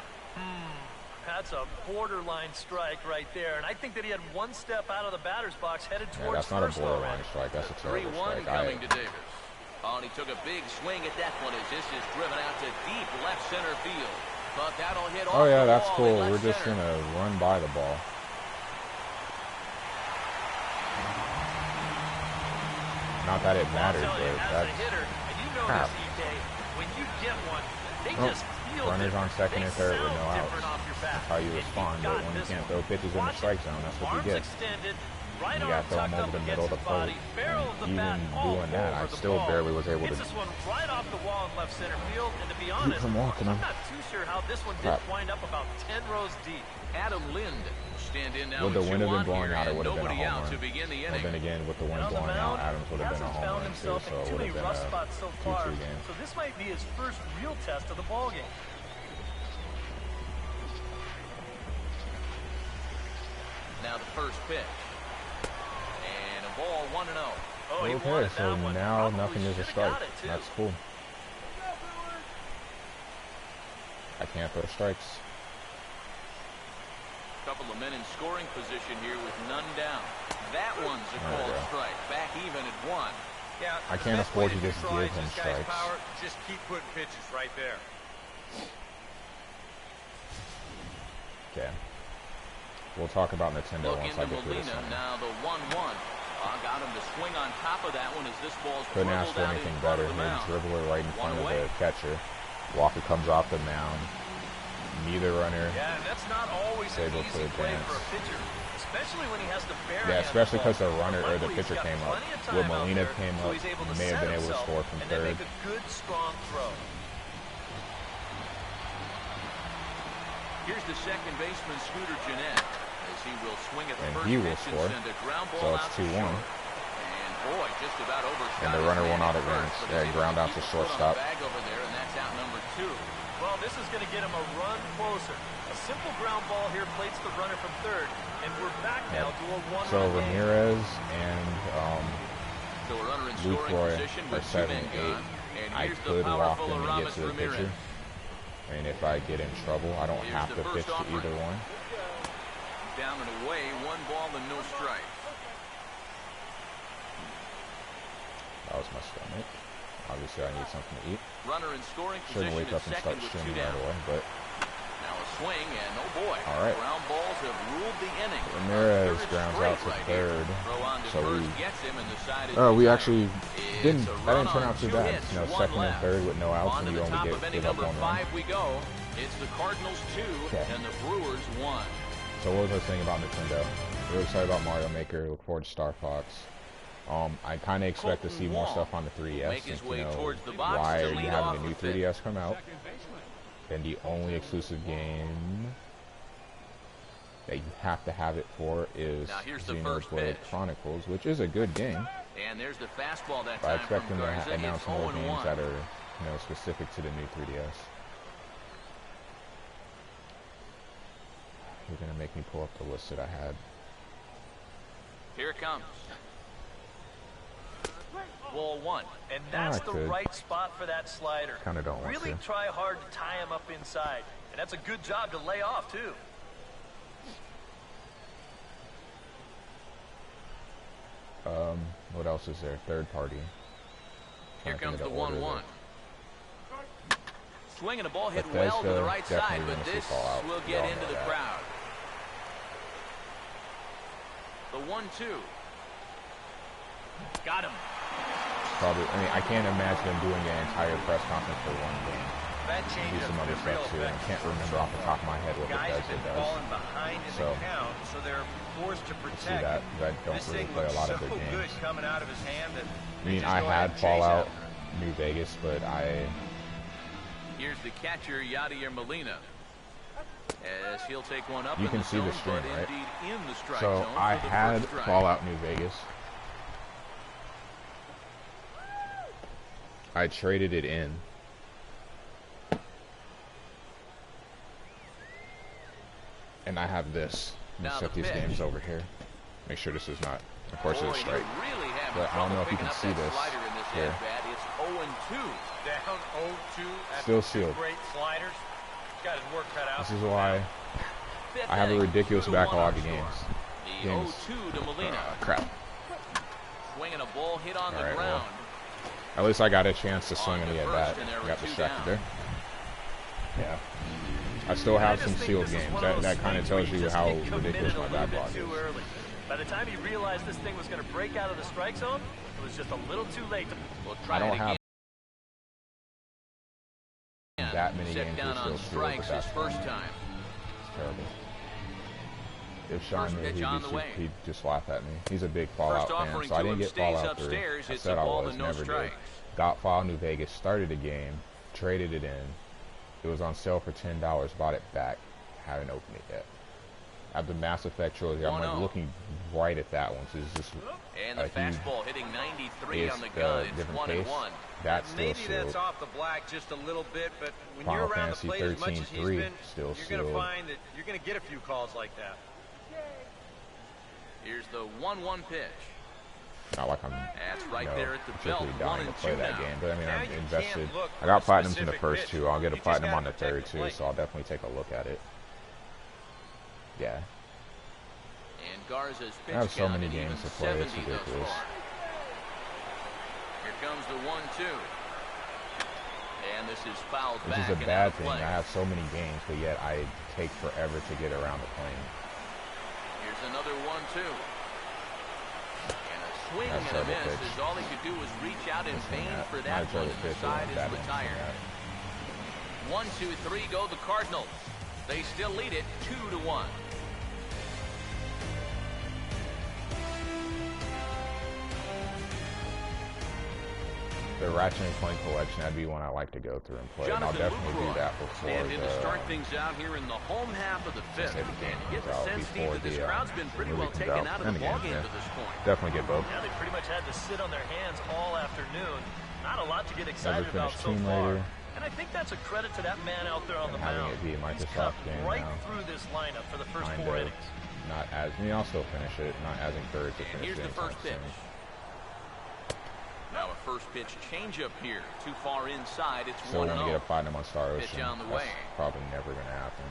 That's a borderline strike right there, and I think that he had 1 step out of the batter's box headed towards that's not a borderline strike. That's a terrible 3-1 strike. coming to Davis. Oh, and he took a big swing at that one as this is driven out to deep left center field. But that'll hit off yeah, that's the cool. wall. We're just gonna run by the ball. Not that it mattered, but that's crap. When you get one, they just feel runners on second and third with no outs. That's how you respond, but when you can't throw pitches in the strike zone, that's what you get. You got to throw them over the middle of the plate. And even doing that, I still barely was able to this one right off the wall in left center field, and to be honest, I'm not too sure how this one didn't wind up about 10 rows deep. Adam Lind stand in now. Would the wind have been blowing out, it would have been a home run. But then again, with the wind blowing out, Adams would have been a home run too, so it would have been a 2-2 game. So this might be his first real test of the ball game. Now the first pitch. And a ball 1-0. Okay, so now nothing is a strike. That's cool. I can't throw strikes. Couple of men in scoring position here with none down. That one's a called strike. Back even at 1. Yeah, I can't afford to just give him strikes. Just keep putting pitches right there. Okay. We'll talk about Nintendo once I get through this one. Now the 1-1. Got him to swing on top of that one as this ball's couldn't ask for anything better. He dribbler right in front of the catcher. Walker comes off the mound. Neither runner that's not always able to advance. For a pitcher, especially when he has to bury especially because the runner or the pitcher came up. When Molina came up, he may have been able to score from third. Make a good, strong throw. Here's the second baseman, Scooter Gennett, as he will swing at the And first he will pitch score. and send a ground So ball it's out 2-1. And boy, just about overshot. And the runner will not advance. Yeah, ground out to shortstop. Bag over there, and that's out number 2. Well, this is going to get him a run closer. A simple ground ball here plates the runner from third, and we're back now to a 1-run So game. Ramirez and So a runner in Luke scoring Roy position are with 2 men 7-8. gone. And I here's the could walk powerful them and get Aramis to the Ramirez. pitcher. And if I get in trouble, I don't Here's have the to first pitch to offering. either one. Down and away, 1 ball and no strike. That was my stomach. Obviously, I need something to eat. Runner in scoring Shouldn't position wake up at and second start with 2 streaming down. right away, but Now a swing, and oh boy, all right. ground balls have ruled the inning. Ramirez Third grounds straight out to right here. third. Throw on to So first, we, gets him, and the side is we retired. actually It's didn't. a That run didn't turn on out too 2 bad. hits, You know, 1 second and left. third with no outs, On and to you the only top give of inning up number 1 run. 5 we go. It's the Cardinals 2 Okay. and the Brewers 1. So what was I saying about Nintendo? Really excited about Mario Maker. Look forward to Star Fox. I kind of expect to see more stuff on the 3DS. Make his Since, way you know, towards the box why to are you lead having off a new the fifth. 3DS come out? Second baseman. And the only exclusive game that you have to have it for is Now here's the first Xenoblade pitch. Chronicles, which is a good game. And there's the fastball that But I time expect from them to Garza. announce It's more 0-1. games that are, you know, specific to the new 3DS. You're gonna make me pull up the list that I had. Here it comes. Ball 1. And that's I the could. right spot for that slider. Kinda don't want Really to. try hard to tie him up inside. And that's a good job to lay off, too. What else is there? Third party. Here Trying to think comes of the order 1-1. that- Swinging a ball hit Bethesda, well to the right side, definitely but gonna see this Fallout. will We get all into know the that. crowd. The 1-2. Got him. Probably. I mean, I can't imagine them doing an entire press conference for one game. That Do change some other stuff too. I can't remember off the top of my head what Guys have Bethesda been does. falling behind in So, the count, so they're forced to See protect. that? I don't This really thing play a looks lot so of their good games. coming out of his hand that I they mean, just I go ahead had and chase Fallout after him. New Vegas, but Here's the catcher, Yadier Molina. As he'll take one up You in can the see the zone, stream, but right? indeed in the strike so zone I for the had first strike. Fallout New Vegas. I traded it in. And I have this. Let me Now set the these pitch. games over here. Make sure this is not. Of course, Boy, it's a strike. he'll really have But I don't know if you trouble can picking see up that this slider in this here. at-bat. It's 0-2. Down 0-2 after Still two sealed. great sliders. Got his work cut out. This is why Fifth I have a inning, ridiculous 2-1 backlog our of games. score. The Games. 0-2 to Molina. Crap. Swinging a ball hit on the Alright, well, ground. At least I got a chance to swing On in to the first, at-bat. and there were Got 2 distracted down. there. Yeah. I still have I some just think sealed this is games. one of That those kind of things where tells you just how get committed ridiculous a my little bit backlog too is. early. By the time he realized this thing was going to break out of the strike zone, it was just a little too late. We'll I try don't it have again. that many Set games down are on still sealed, strikes but his that's first fine. time. It's terrible. If Sean First knew, pitch on the way. he'd just laugh at me. He's a big Fallout First fan, offering so I to didn't him get stays Fallout 3. upstairs. I It's said a I ball was, and no never did. strikes. Got Fallout New Vegas, started a game, traded it in. It was on sale for $10, bought it back. Haven't opened it yet. I have the Mass Effect trilogy. I'm like 1-0. looking right at that one. So it's just And the a huge fastball hitting 93 It's on the gun. It's different 1-1. pace. That's still Maybe that's sealed. off the black just a little bit, but when Final you're around the Fantasy plate as much as he's 13-3 been, still you're going to sealed. find that you're going to get a few calls like that. Here's the 1-1 pitch. Not like I'm That's right you know, there at the belt. particularly dying to 1-2 play that now. game. But I mean, Now I've you invested. can't look I got for a platinums in the specific first pitch. two. I'll get a You just platinum gotta on the protect third the too, plate. so I'll definitely take a look at it. Yeah. And Garza's pitch I have so count many at even games to play, it's 70 thus ridiculous. far. Here comes the 1-2. And this is fouled This back is a and out bad of thing. play. I have so many games, but yet I take forever to get around to playing. Here's another 1-2. And a swing That's and a terrible miss pitch. as all he could do was reach out in Swing vain that. for Not that a one, terrible and the pitch, side but is bad one, swing retired. that. 1, 2, 3 go the Cardinals. They still lead it 2-1. the Ratchet and Clank collection, that'd be one I like to go through and play. And I'll definitely do that before to start things out here in the home half of the fifth. The game You get the sense, Steve, that this crowd's been pretty well taken out of the ballgame to this point. Definitely get both. Yeah, they pretty much had to sit on their hands all afternoon. Not a lot to get excited about so Team far. Raider. And I think that's a credit to that man out there on the having mound. it be a He's Microsoft cut game right now. through this lineup for the first Kind 4 of. innings. Not as, I mean, I'll still finish it. Not as encouraged to finish it. Here's the first pitch. Now a first pitch changeup here. Too far inside. It's 1-0. So when you get a platinum on Star Ocean, Pitch on the that's way. probably never going to happen.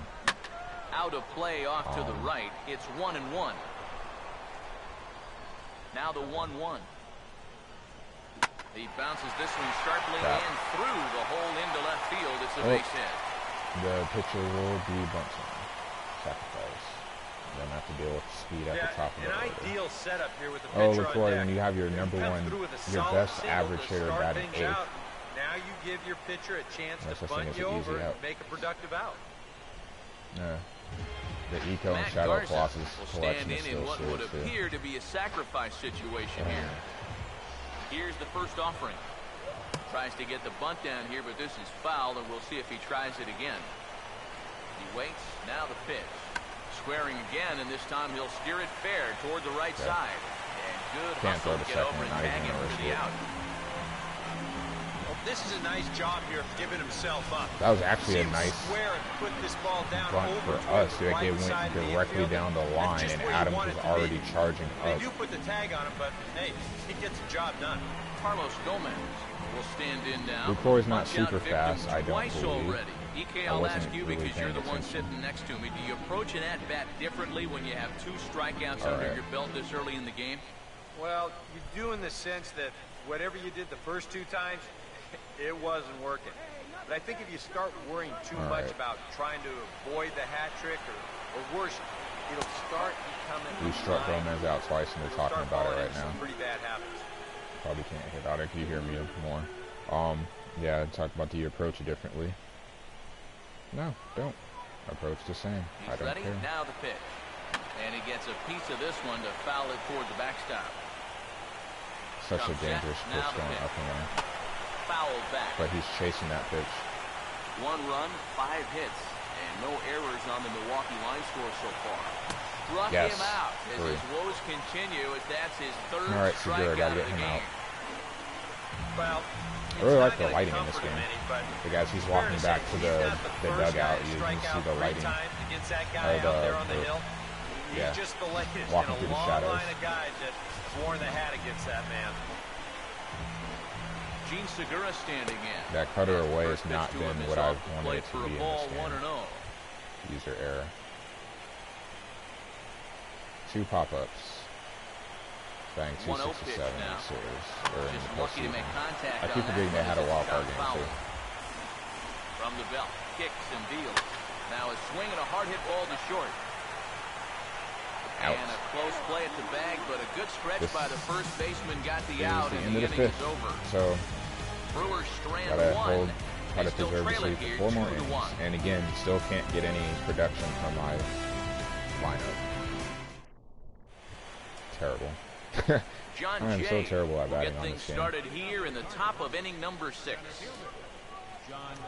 Out of play off to the right. It's 1-1. Now the 1-1. He bounces this one sharply and through the hole into left field. It's a base hit. The pitcher will be Bunsen. Sacrifice. Then have to deal with speed at the top of the order. An ideal setup here with the pitcher Oh, look, on when you have your number one, your best average hitter batting 8th. Now you give your pitcher a chance to bunt you over and make a productive out. The Eco and Shadow Colossus will stand in what would appear to be a sacrifice situation here. Here's the first offering. Tries to get the bunt down here, but this is foul, and we'll see if he tries it again. He waits. Now the pitch. Squaring again, and this time he'll steer it fair toward the right side. And good hustle to get over and tag him for the out. Well, this is a nice job here of giving himself up. That was actually a nice square and put this ball down bunt for us. Like it went directly down the line, and Adams was already charging up. They do put the tag on him, but hey, he gets the job done. Carlos Gomez will stand in now. Lucroy's not super fast, I don't believe. Already. EK, I'll ask you because you're the one sitting next to me. Do you approach an at-bat differently when you have 2 strikeouts under your belt this early in the game? Well, you do in the sense that whatever you did the first 2 times, it wasn't working. But I think if you start worrying too much about trying to avoid the hat trick or worse, it'll start becoming... We struck Gomez out twice, and they're talking about it right now. Pretty bad habits. Probably can't hear about it. Can you hear me more? Yeah, talk about do you approach it differently? No, don't. Approach the same. I don't care. Now the pitch. And he gets a piece of this one to foul it toward the backstop. Such a dangerous pitch going up and in. Fouled back. But he's chasing that pitch. 1 run, 5 hits, and no errors on the Milwaukee line score so far. Struck him out as his woes continue as that's his 3rd strikeout of the game. Well, I really like the lighting in this game. The guys, he's walking back to the dugout. You can see the lighting. He's just the latest walking in through a the long shadows. line of guys that worn the hat against that man. Gene Segura standing in. That cutter away has not been what I've wanted it to be in this game. 1-0. User error. 2 pop-ups. Bang, 267 in the series, or in the postseason. I keep forgetting they had a wild card game too. From the belt, kicks and deals. Now a swing and a hard hit ball to short. Out. And a close play at the bag, but a good stretch by the first baseman got the It out, the and end the of the inning 5th. is over. So Brewers strand gotta 1. try to preserve the lead for 4 more innings. And again, still can't get any production from my lineup. Terrible. John I am so terrible at batting get on things this game. started here in the top of inning number 6.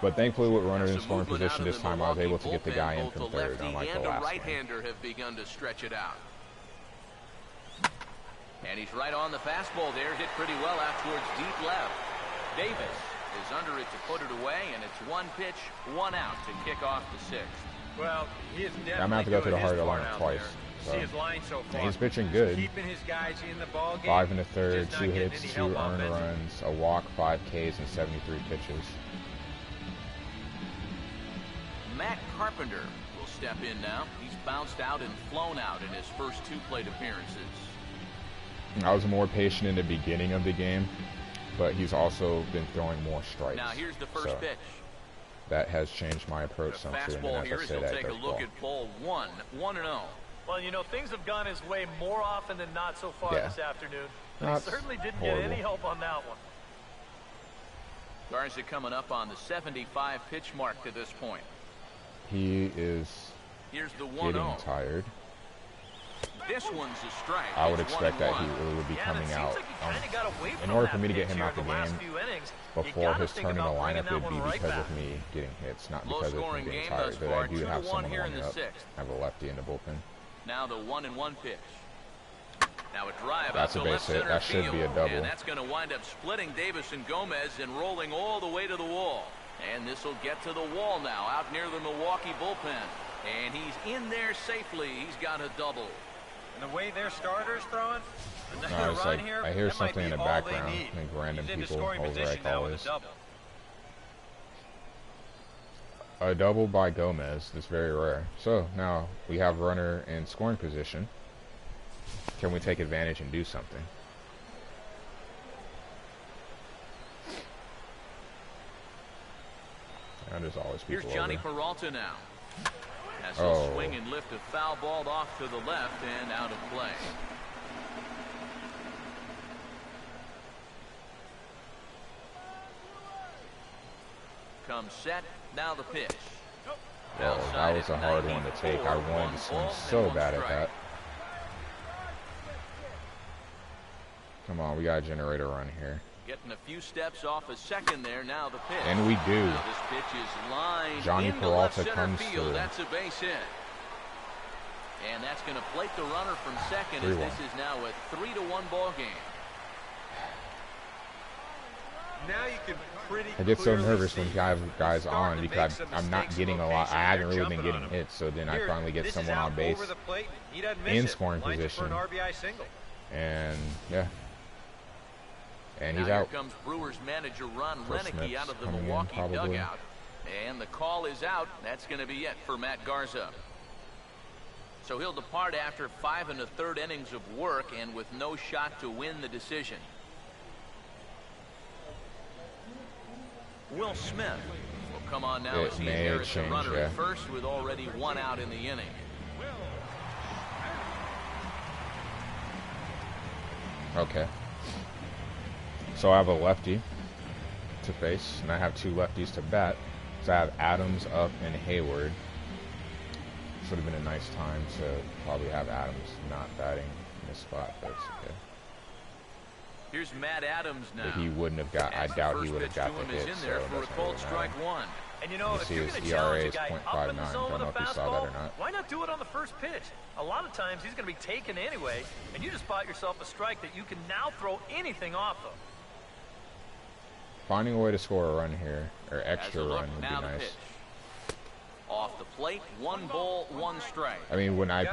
But thankfully, with runners in scoring position this time, I was able to get the guy in from third, unlike the last one. Right-hander have begun to stretch it out. And he's right on the fastball there, hit pretty well out towards deep left. Davis is under it to put it away, and it's 1 pitch, 1 out to kick off the 6th. Well, he is definitely I'm going to have to go through the heart of the lineup twice. See his line so far. He's pitching good. Keeping his guys in the ball game. 5 1/3, 2 hits, 2 earned runs, a walk, 5 Ks, and 73 pitches. Matt Carpenter will step in now. He's bounced out and flown out in his first 2 plate appearances. I was more patient in the beginning of the game, but he's also been throwing more strikes. Now here's the first pitch. That has changed my approach some too. Fastball here as he'll take a look at ball 1, 1-0. Well, you know, things have gone his way more often than not so far this afternoon. He certainly didn't get any help on that one. Garza coming up on the 75 pitch mark to this point. He is Here's the 1-0. getting tired. This one's a strike. I would expect that he would be coming out. In order for me to get him out the game before his turn in the lineup, it would be because of me getting hits, not because of him being tired. But I do have someone warming up. I have a lefty in the bullpen. Now the 1-1 pitch. Now a drive. That's a base hit. That should be a double. And that's going to wind up splitting Davis and Gomez and rolling all the way to the wall. And this will get to the wall now, out near the Milwaukee bullpen. And he's in there safely. He's got a double. And the way their starters throwing, no, it's like, I hear something in the background. I think random people over at always. A double by Gomez. That's very rare. So now we have runner in scoring position. Can we take advantage and do something? And there's always people. Here's Johnny Peralta now. As he'll swing and lift a foul ball off to the left and out of play. Comes set. Now the pitch. Well, that was a hard one to take. I wanted to swing so bad at that. Come on, we got to generate a run here. Getting a few steps off a second there. Now the pitch. And we do. Now this pitch is lined Johnny into Peralta left comes center field. through. That's a base hit. And that's going to plate the runner from second as this is now a 3-1 ball game. Now you can pretty I get so nervous when guys on because I'm not getting a lot. I haven't really been getting hits, so then I finally get someone on base in scoring position. And yeah. And he's out. Here comes Brewers manager Ron Renicky out of the Milwaukee dugout. And the call is out. That's going to be it for Matt Garza. So he'll depart after 5 1/3 innings of work and with no shot to win the decision. Will Smith will come on now as he inherits the runner at first with already 1 out in the inning. Okay. So I have a lefty to face, and I have 2 lefties to bat. So I have Adams up and Hayward. This would have been a nice time to probably have Adams not batting in this spot, but it's okay. Here's Matt Adams now. But he wouldn't have got. I doubt he would have got the hit. So that's for a cold strike 1. And you know, if see you're his going to ERA challenge a is guy 0.59. up in the zone Don't know with a if you saw that fastball, or not. why not do it on the first pitch? A lot of times he's going to be taken anyway, and you just bought yourself a strike that you can now throw anything off of. Finding a way to score a run here, or extra run, would be nice. Pitch. Off the plate, 1 ball, 1 strike. I mean, when I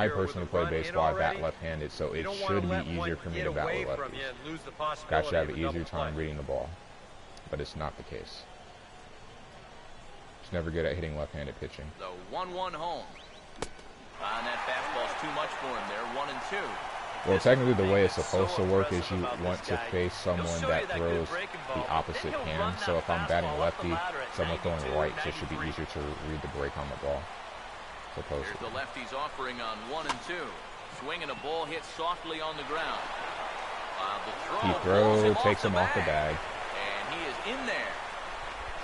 personally played baseball, I bat left-handed, so it should be easier for me to bat with lefties. Guys should have an easier time reading the ball, but it's not the case. Just never good at hitting left-handed pitching. The 1-1 home. And that fastball's too much for him there. 1-2. Well, technically, the way it's supposed to work is you want to face someone that throws the opposite hand. So if I'm batting lefty, someone throwing right, so it should be easier to read the break on the ball. Supposedly. Here's the lefties offering on 1 and 2. Swinging a ball hit softly on the ground. He throws, takes him off the bag. And he is in there.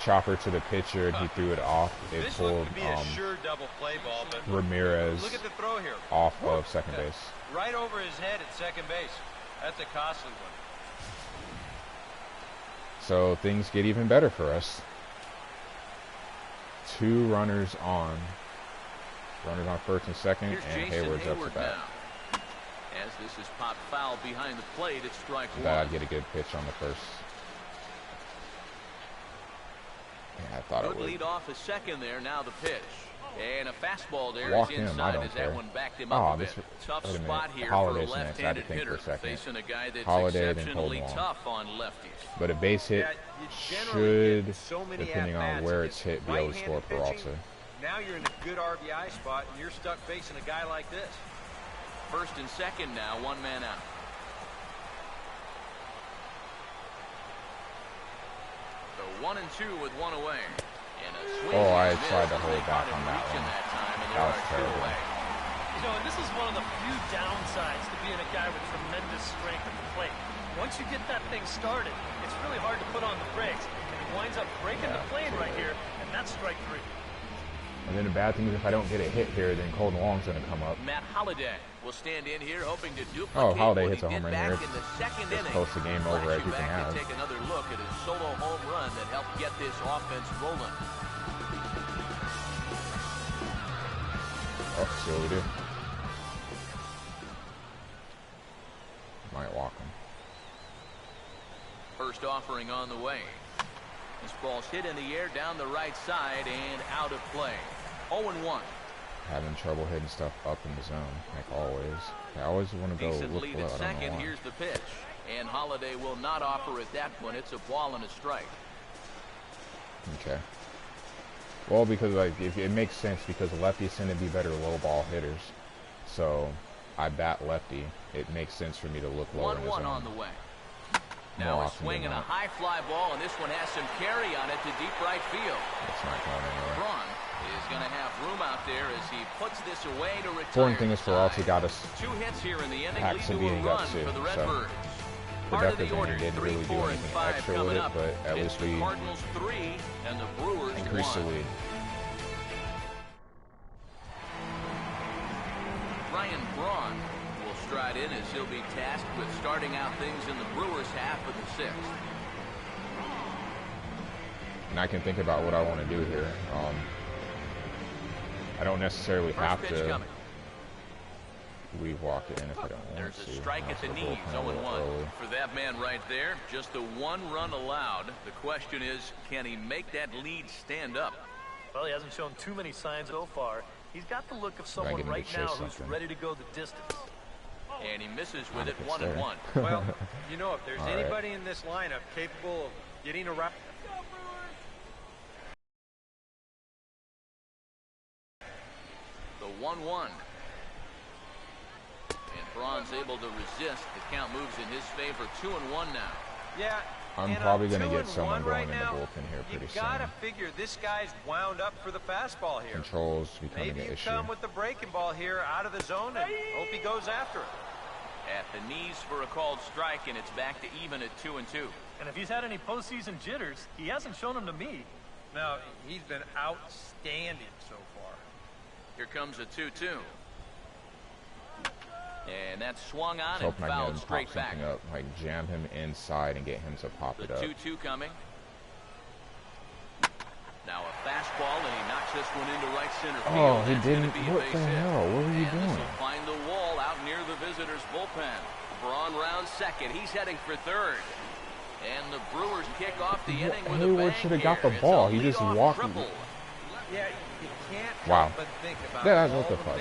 Chopper to the pitcher, and he threw it off. It pulled Ramirez off of second base. Right over his head at second base. That's a costly one. So things get even better for us. 2 runners on. Runners on first and second, and Hayward's up to bat. As this is popped foul behind the plate, it's strike 1. I'd get a good pitch on the first. Yeah, I thought it would. Lead off a second there. Now the pitch. And a fastball there Walk is him, inside I don't as care. that one backed him up a bit. Tough spot here for a left-handed hitter facing a guy that's exceptionally tough on lefties. But a base hit should, depending on where it's hit, be able to score Peralta. Now you're in a good RBI spot, and you're stuck facing a guy like this. First and second now, 1 man out. So 1 and 2 with 1 away. Oh, I tried to hold back on that one. That was terrible. You know, this is one of the few downsides to being a guy with tremendous strength at the plate. Once you get that thing started, it's really hard to put on the brakes. And he winds up breaking the plane right here, and that's strike 3. And then the bad thing is if I don't get a hit here, then Colton Wong's going to come up. Matt Holliday will stand in here hoping to duplicate. Oh, Holliday hits a home run here. It's as close to game over as you can have. Take another look at his solo home run that helped get this offense rolling. Oh, see what we do. Might walk him. First offering on the way. This ball's hit in the air down the right side and out of play. 0-1. Having trouble hitting stuff up in the zone, like always. I always want to go Decent look lead for it. at second. Here's the pitch. And Holliday will not offer at that point. It's a ball and a strike. Okay. Well, because like if it makes sense because lefties tend to be better low ball hitters. So I bat lefty. It makes sense for me to look low in the zone. 1-1 on the way. Now a swing and a high fly ball, and this one has some carry on it to deep right field. It's not going anywhere. Braun is going to have room out there as he puts this away to retire. Important thing is for us, he got us 2 hits here in the inning, Pack lead Sabine to a got run 2, for the so Redbirds. productive inning didn't really do anything extra with it, but at least we Cardinals 3 and the Brewers increased the 1. lead. Ryan Braun will stride in as he'll be tasked with starting out things in the Brewers half of the 6th. And I can think about what I want to do here. I don't necessarily have to leave walk it in if I don't want There's to. a strike at the knees, 0-1. For that man right there, just the 1 run allowed. The question is, can he make that lead stand up? Well, he hasn't shown too many signs so far. He's got the look of someone right now who's ready to go the distance. And he misses with it 1-1. Well, you know, if there's anybody in this lineup capable of getting around. The 1-1. And Braun's able to resist. The count moves in his favor. 2-1 now. Yeah. I'm probably going to get someone going in the bullpen here pretty soon. You got to figure this guy's wound up for the fastball here. Control's becoming an issue. Maybe you come with the breaking ball here out of the zone and hope he goes after it. At the knees for a called strike, and it's back to even at 2-2. And if he's had any postseason jitters, he hasn't shown them to me. No, he's been outstanding so far. Here comes a 2-2. And that's swung on and hoping I fouled can straight pop back. something up, like jam him inside and get him to pop it up. The 2-2 coming. Now a fastball, and he knocks this one into right center field. Oh, he That's didn't. gonna be a What base the hit. hell? What were you And doing? this will find the wall out near the visitors' bullpen. Braun rounds second. He's heading for third. And the Brewers kick off the inning with a bang. Should have got the It's ball. a He just leadoff walked. triple. Yeah, you can't Wow. help but think about What the fuck?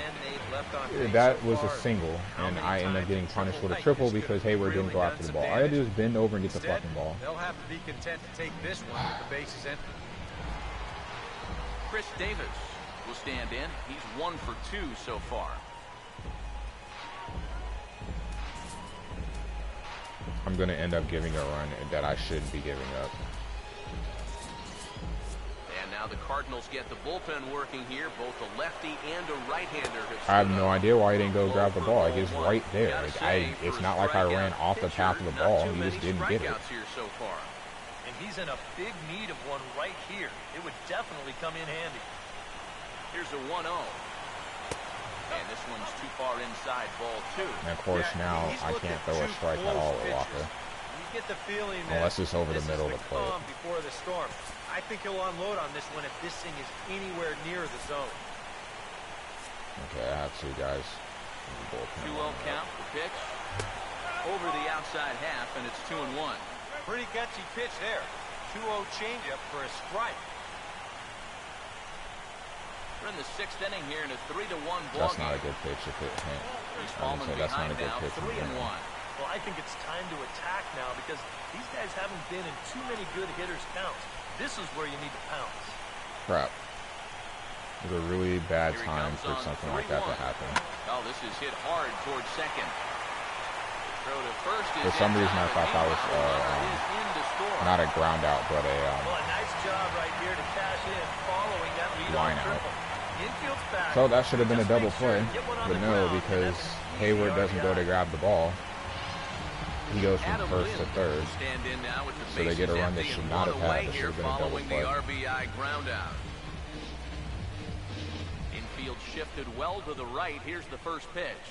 That was a single, and I ended up getting punished with a triple because Hayward didn't go after the ball. All I had to do was bend over and get the fucking ball. They'll have to be content to take this one with the bases empty. Chris Davis will stand in. He's 1 for 2 so far. I'm going to end up giving a run that I shouldn't be giving up. And now the Cardinals get the bullpen working here. Both a lefty and a right-hander. I have no idea why he didn't go grab the ball. Like, it's right there. Like, it's not like I ran off the path of the ball. He just didn't get it. Here so far. And he's in a big need of one right here. It would definitely come in handy. Here's a 1-0. And this one's too far inside, ball 2. And of course, now I can't throw a strike at all at Walker. You get the feeling that unless it's over the middle of the plate. Before the storm. I think he'll unload on this one if this thing is anywhere near the zone. Okay, I have 2 guys. 2-0 count, the pitch. Over the outside half, and it's 2-1. Pretty gutsy pitch there. 2-0 changeup for a strike. We're in the 6th inning here in a 3-1 ball That's not a good pitch if it hit. That's not a good pitch. 3-1. Well, I think it's time to attack now because these guys haven't been in too many good hitters' counts. This is where you need to pounce. Crap. It was a really bad time for something like that to happen. Oh, this is hit hard towards second. Throw to first. For some reason, I thought that was not a ground out, but a well, a nice job right here to cash in following that line out. Infield's back. So that should have been a double play, but no, because Hayward doesn't go to grab the ball. He goes from first to third, so they get a run they should not have had. This should have been a double play. The RBI ground out. shifted well to the right. Here's the first pitch.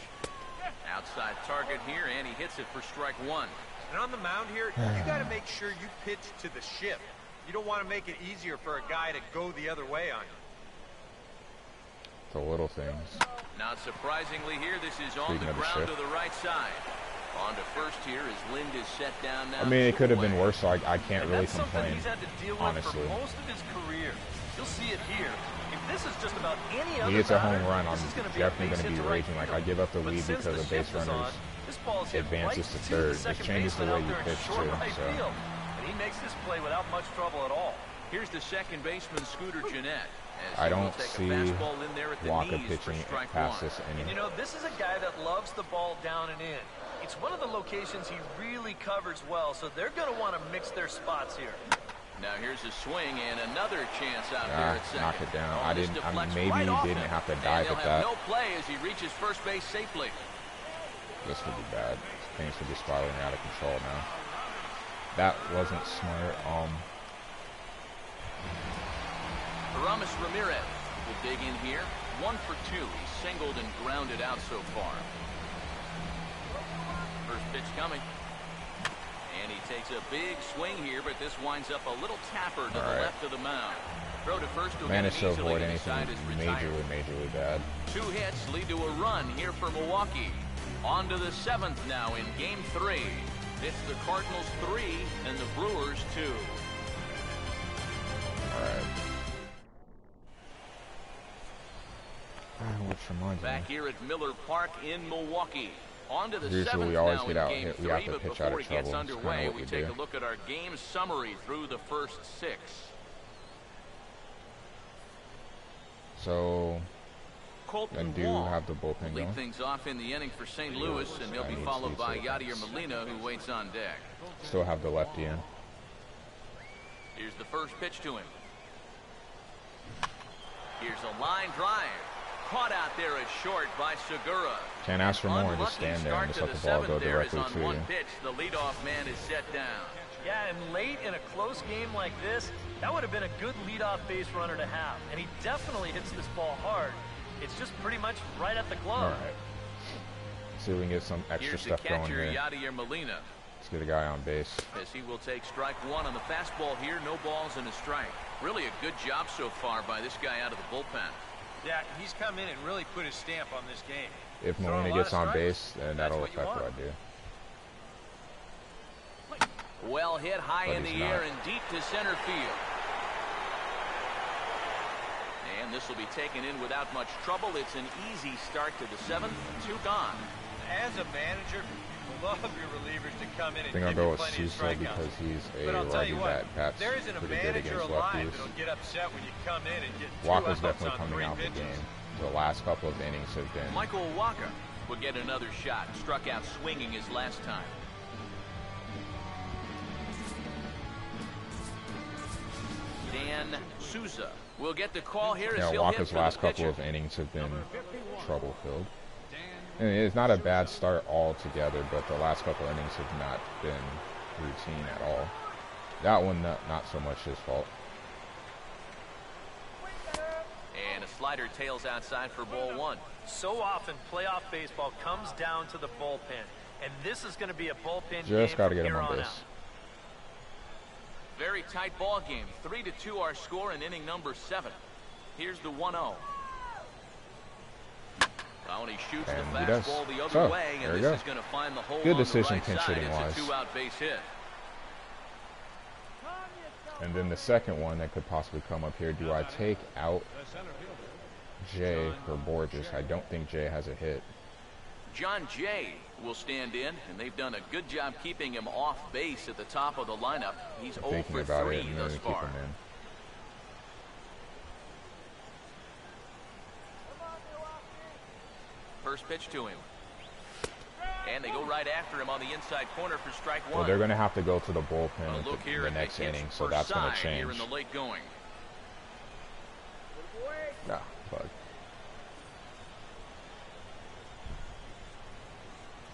Outside target here, and he hits it for strike one. And on the mound here, you got to make sure you pitch to the shift. You don't want to make it easier for a guy to go the other way on you. The little things. Not surprisingly here, this is on the ground to the right side. On to first here as Lind is set down now. I mean, it could have been worse, so I can't really complain, he's had to deal with honestly. for most of his career. You'll see it here. If this is just about any other he hits a home batter, run, I'm definitely going to be raging. Like, I give up the lead because of base runners advances to third. This changes the way you pitch, too. So. And he makes this play without much trouble at all. Here's the second baseman, Scooter Jeanette. I don't see Walker pitching past this inning. And you know, this is a guy that loves the ball down and in. It's one of the locations he really covers well, so they're going to want to mix their spots here. Now here's a swing and another chance out there at second. Knock it down. I mean, maybe he didn't have to dive at that. No play as he reaches first base safely. This could be bad. Things could be spiraling out of control now. That wasn't smart. Aramis Ramirez will dig in here. 1 for 2. He's singled and grounded out so far. First pitch coming. And he takes a big swing here, but this winds up a little tapper to the left of the mound. Throw to first will managed to avoid anything majorly bad. 2 hits lead to a run here for Milwaukee. On to the 7th now in Game 3. It's the Cardinals 3 and the Brewers 2. All right. Which reminds Back here at Miller Park in Milwaukee. On to the usually 7th we always now get in out. Game 3, We have to but pitch before out of he gets trouble. underway, we take do. a look at our game summary through the first 6. So, Colton and do Wall have the bullpen lead going. things off in the inning for St. Louis, and he'll be followed by Yadier Molina, who waits on deck. Still have the lefty in. Here's the first pitch to him. Here's a line drive. Caught out there at short by Segura. Can't ask for more. Just stand there and just let the ball go directly to you. Pitch. The leadoff man is set down. Yeah, and late in a close game like this, that would have been a good leadoff base runner to have. And he definitely hits this ball hard. It's just pretty much right at the glove. All right. See if we can get some extra stuff going here. Here's the catcher, Yadier Molina. Let's get a guy on base. As he will take strike 1 on the fastball here. No balls and a strike. Really a good job so far by this guy out of the bullpen. Yeah, he's come in and really put his stamp on this game. If Molina gets on base, then that'll affect what I do. Well hit high in the air and deep to center field. And this will be taken in without much trouble. It's an easy start to the 7th. 2 gone. As a manager, you love your relievers to come in and give you plenty of strikeouts. Because he's a righty bat. Pat's there isn't a manager alive that'll get upset when you come in and get 2 Walker's outs definitely on coming 3 out pitches. the game. The last couple of innings have been. Michael Walker will get another shot. Struck out swinging his last time. Dan Souza will get the call here. Yeah, Walker's last couple of innings have been trouble-filled. And it's not a bad start altogether, but the last couple innings have not been routine at all. That one, not so much his fault. And a slider tails outside for ball 1. So often, playoff baseball comes down to the bullpen. And this is going to be a bullpen Just got to game get him from on here base. out. Very tight ball game. 3-2 our score in inning number 7. Here's the 1-0. Well, he shoots And the he does. fastball the other So, way, there and you this go. is going to find the hole Good on the decision right pinch side. hitting It's wise. a 2-out base hit. And then the second one that could possibly come up here, do I take out Jay for Borges? I don't think Jay has a hit. John Jay will stand in, and they've done a good job keeping him off base at the top of the lineup. He's 0 Thinking for about 3 it and thus then keep far. him in. First pitch to him. And they go right after him on the inside corner for strike 1. Well, they're going to have to go to the bullpen Look here the at next the inning, so for that's going to side change. here in the late going. Nah, bug.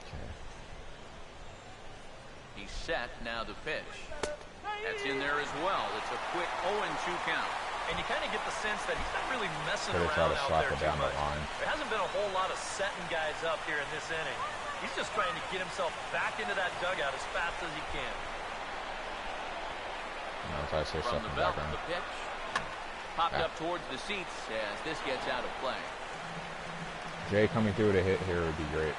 Okay. He's set, now the pitch. That's in there as well. It's a quick 0-2 count. And you kind of get the sense that he's not really messing around out there too much. There hasn't been a whole lot of setting guys up here in this inning. He's just trying to get himself back into that dugout as fast as he can. I say From the belt, the pitch popped up towards the seats as this gets out of play. Jay coming through with a hit here would be great.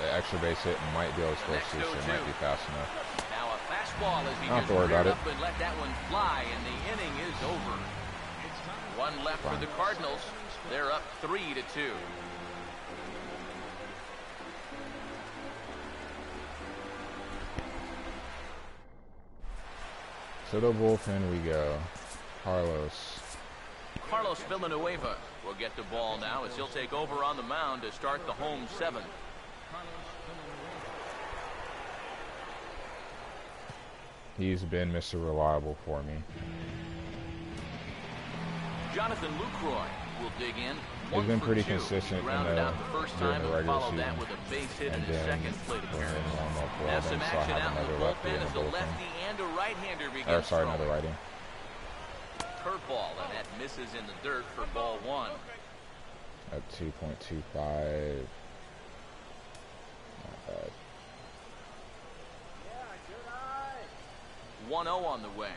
The extra base hit might be able to score two, so it might be fast enough. Now a fastball as he just reared up and let that one fly, and the inning is over. One left for the Cardinals. They're up 3-2. So the bullpen we go. Carlos Villanueva will get the ball now as he'll take over on the mound to start the home 7th. He's been Mr. Reliable for me. Jonathan Lucroy will dig in. He's been pretty consistent during the regular season. That with a base hit in his second plate appearance. Now some action out in the bullpen as a lefty and a right-hander begins throwing. Another righty. Curveball, and that misses in the dirt for ball 1. At 2.25. Not bad. 1-0 on the way.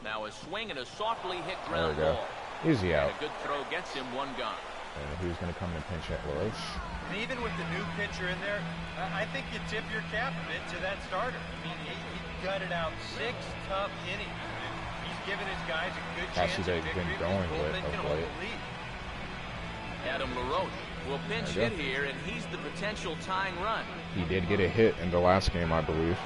Now a swing and a softly hit ground ball. Easy out. And a good throw gets him one gone. And who's going to come and pinch at LaRoche? And even with the new pitcher in there, I think you tip your cap a bit to that starter. I mean, he gutted out 6 tough innings. He's given his guys a good chance at victory. His bullpen can hold the lead. Adam LaRoche will pinch hit here, and he's the potential tying run. He did get a hit in the last game, I believe.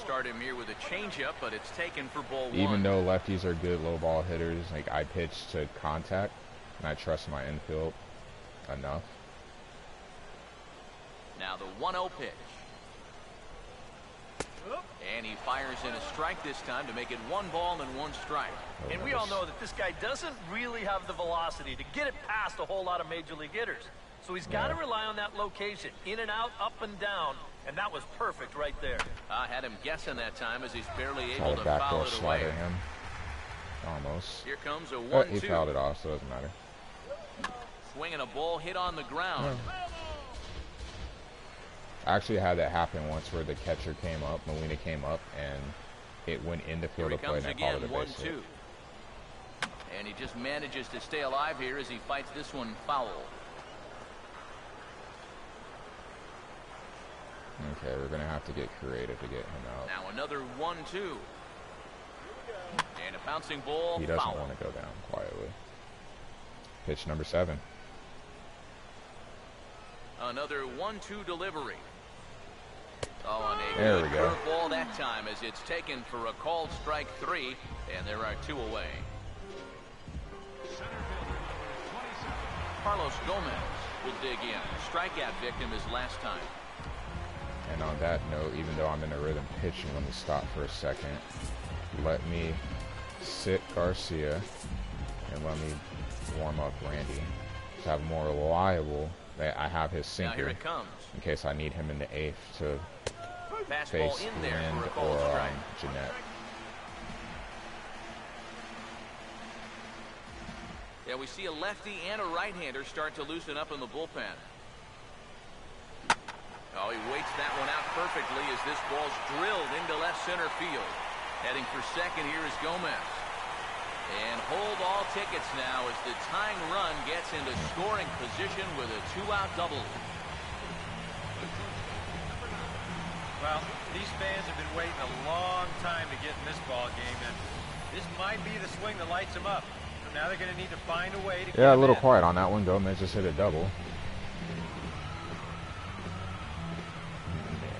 Start him here with a changeup, but it's taken for ball 1. Even though lefties are good low ball hitters, like I pitch to contact, and I trust my infield enough. Now the 1-0 pitch. And he fires in a strike this time to make it 1 ball and 1 strike. And we all know that this guy doesn't really have the velocity to get it past a whole lot of major league hitters. So he's got to rely on that location, in and out, up and down, and that was perfect right there. I had him guessing that time as he's barely able to foul it away. Him. Almost. Here comes a 1-2. He fouled it off, so it doesn't matter. Swinging a ball hit on the ground. I actually had that happen once where the catcher came up, Molina came up, and it went into field of play, and I called it a base hit. And he just manages to stay alive here as he fights this one foul. Okay, we're going to have to get creative to get him out. Now another 1-2. And a bouncing ball. He doesn't want to go down quietly. Pitch number 7. Another 1-2 delivery. Oh, and there a we good go. Curveball that time as it's taken for a called strike 3, and there are 2 away. Carlos Gomez will dig in. Strikeout victim his last time. And on that note, even though I'm in a rhythm pitching, let me stop for a second. Let me sit Garcia and let me warm up Randy to have more reliable. I have his sinker. Now here it comes. In case I need him in the 8th to fastball face in there Lind for a or strike. Jeanette. Yeah, we see a lefty and a right-hander start to loosen up in the bullpen. Oh, he waits that one out perfectly as this ball's drilled into left center field. Heading for second here is Gomez. And hold all tickets now as the tying run gets into scoring position with a 2-out double. Well, these fans have been waiting a long time to get in this ball game, and this might be the swing that lights them up. So now they're going to need to find a way to get a little quiet on that one. Gomez just hit a double.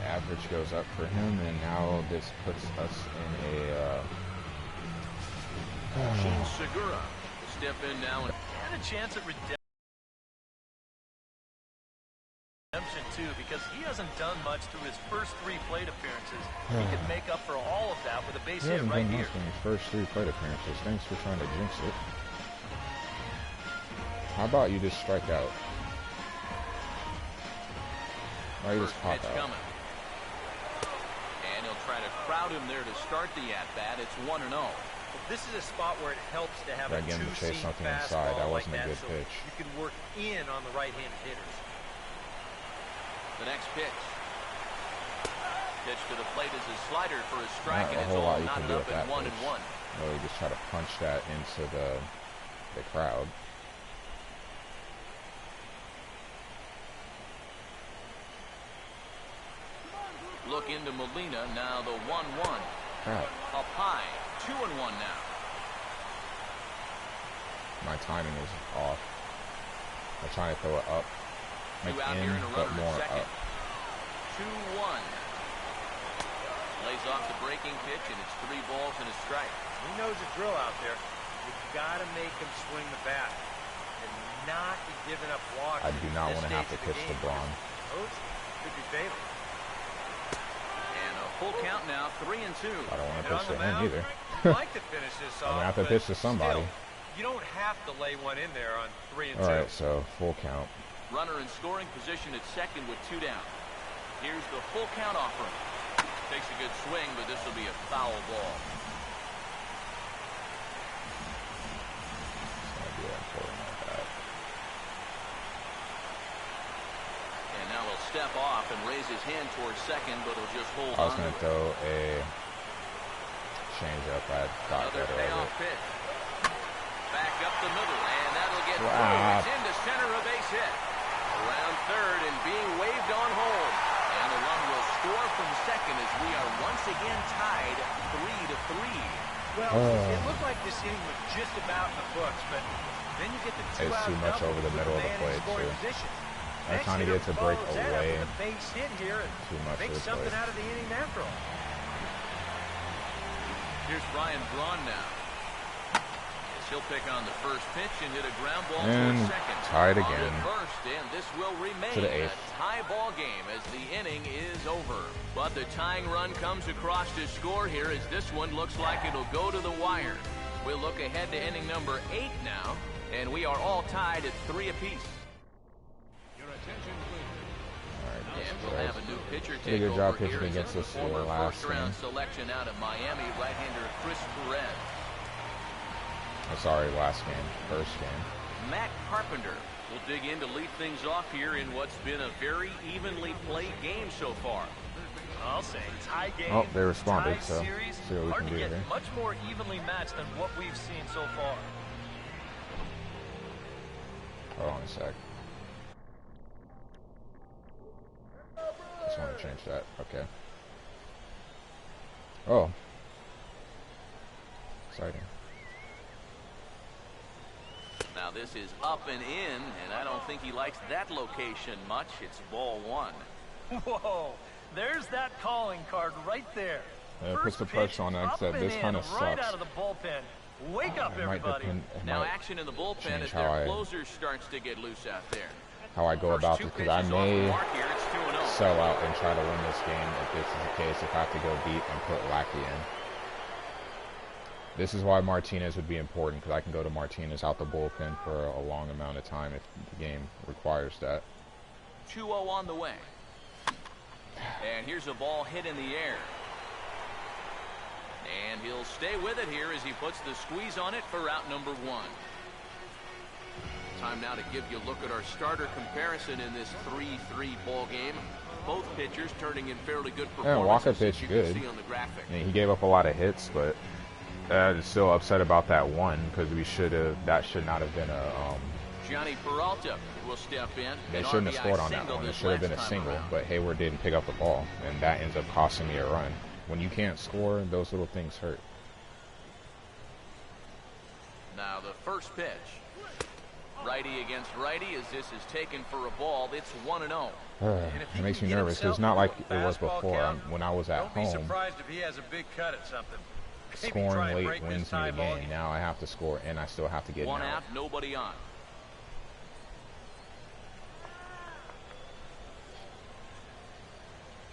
Average goes up for him, and now this puts us in a Shane Segura will step in now and had a chance at redemption too, because he hasn't done much through his first 3 plate appearances. He can make up for all of that with a base hit right here. In his first 3 plate appearances. Thanks for trying to jinx it. How about you just strike out? Why you just pop pitch out? coming. And he'll try to crowd him there to start the at-bat. It's 1-0. This is a spot where it helps to have a two-seam fastball that like wasn't that, a good so pitch. you can work in on the right-handed hitters. The next pitch. Pitch to the plate is a slider for a strike, and Not a it's whole all lot you can knotted do up with at that 1-1. Really just try to punch that into the crowd. Look into Molina, now the 1-1. Crap. Up high, 2-1 now. My timing was off. I'm trying to throw it up, like in, but more up. 2-1. Lays off the breaking pitch, and it's 3 balls and a strike. He knows the drill out there. You've got to make him swing the bat and not be giving up walks. I do not want to have to pitch to Braun. Those could be fatal. And a full count now, 3-2. I don't want to pitch to him either. You'd like to finish this off. I'm gonna have to pitch to somebody. Still, you don't have to lay one in there on 3-2. All right, so full count. Runner in scoring position at second with 2 down. Here's the full count offering. Takes a good swing, but this will be a foul ball. And now he'll step off and raise his hand towards second, but he'll just hold on. I was going to throw a change up. I thought another better of payoff it. pitch. Back up the middle, and that'll get through. It's into center, a base hit. Around third and being waved on home. And the run will score from second as we are once again tied 3-3. Well, it looked like this inning was just about in the books, but then you get the 2 It's out too much over the middle of the plate, too. I'm trying to get it to break away. Too much make of the something plate. out of the inning after all. Here's Ryan Braun now. He'll pick on the first pitch and hit a ground ball And towards second. tied On again. to first, and this will remain To the a 8th. tie ball game as the inning is over. But the tying run comes across to score here as this one looks like it'll go to the wire. We'll look ahead to inning number 8 now, and we are all tied at 3 apiece. Your attention, please. And we'll have a new pitcher Did a take good job over here. pitching against It's us the in the former last first-round game. selection out of Miami, right-hander Chris Perez. I'm sorry, last game. First game. Matt Carpenter will dig in to lead things off here in what's been a very evenly played game so far. I'll say tie game. Oh, they responded, tie so series, see what we hard can to do get here. much more evenly matched than what we've seen so far. Hold on a sec. Just want to change that. Okay. Oh. Exciting. Now this is up and in, and I don't think he likes that location much. It's ball 1. Whoa, there's that calling card right there. It puts the pressure on that. Up and This in, kind of right sucks. out of the bullpen. Wake up, It might everybody. depend. Now action in the bullpen change as how their I- closer starts to get loose out there. How I go First about 2 this, because I pitches off the may mark here. It's 2-0. sell out and try to win this game if this is the case. If I have to go deep and put Lackey in. This is why Martinez would be important, because I can go to Martinez out the bullpen for a long amount of time if the game requires that. 2-0 on the way. And here's a ball hit in the air. And he'll stay with it here as he puts the squeeze on it for out number 1. Time now to give you a look at our starter comparison in this 3-3 ball game. Both pitchers turning in fairly good performances. Yeah, Walker as pitched you good. can see on the graphic. I mean, he gave up a lot of hits, but I'm still upset about that one, because that should not have been a Johnny Peralta will step in. they An shouldn't have RBI scored on that single one. It this should have been a last time single, around. but Hayward didn't pick up the ball, and that ends up costing me a run. When you can't score, those little things hurt. Now the first pitch. Righty against righty as this is taken for a ball. It's 1-0. It makes me nervous. It's not like it was before. When I was at Don't be home, surprised if he has a big cut at something. Maybe scoring try and late break this wins me tie the ball game. Now I have to score, and I still have to get 1 out. out, nobody on.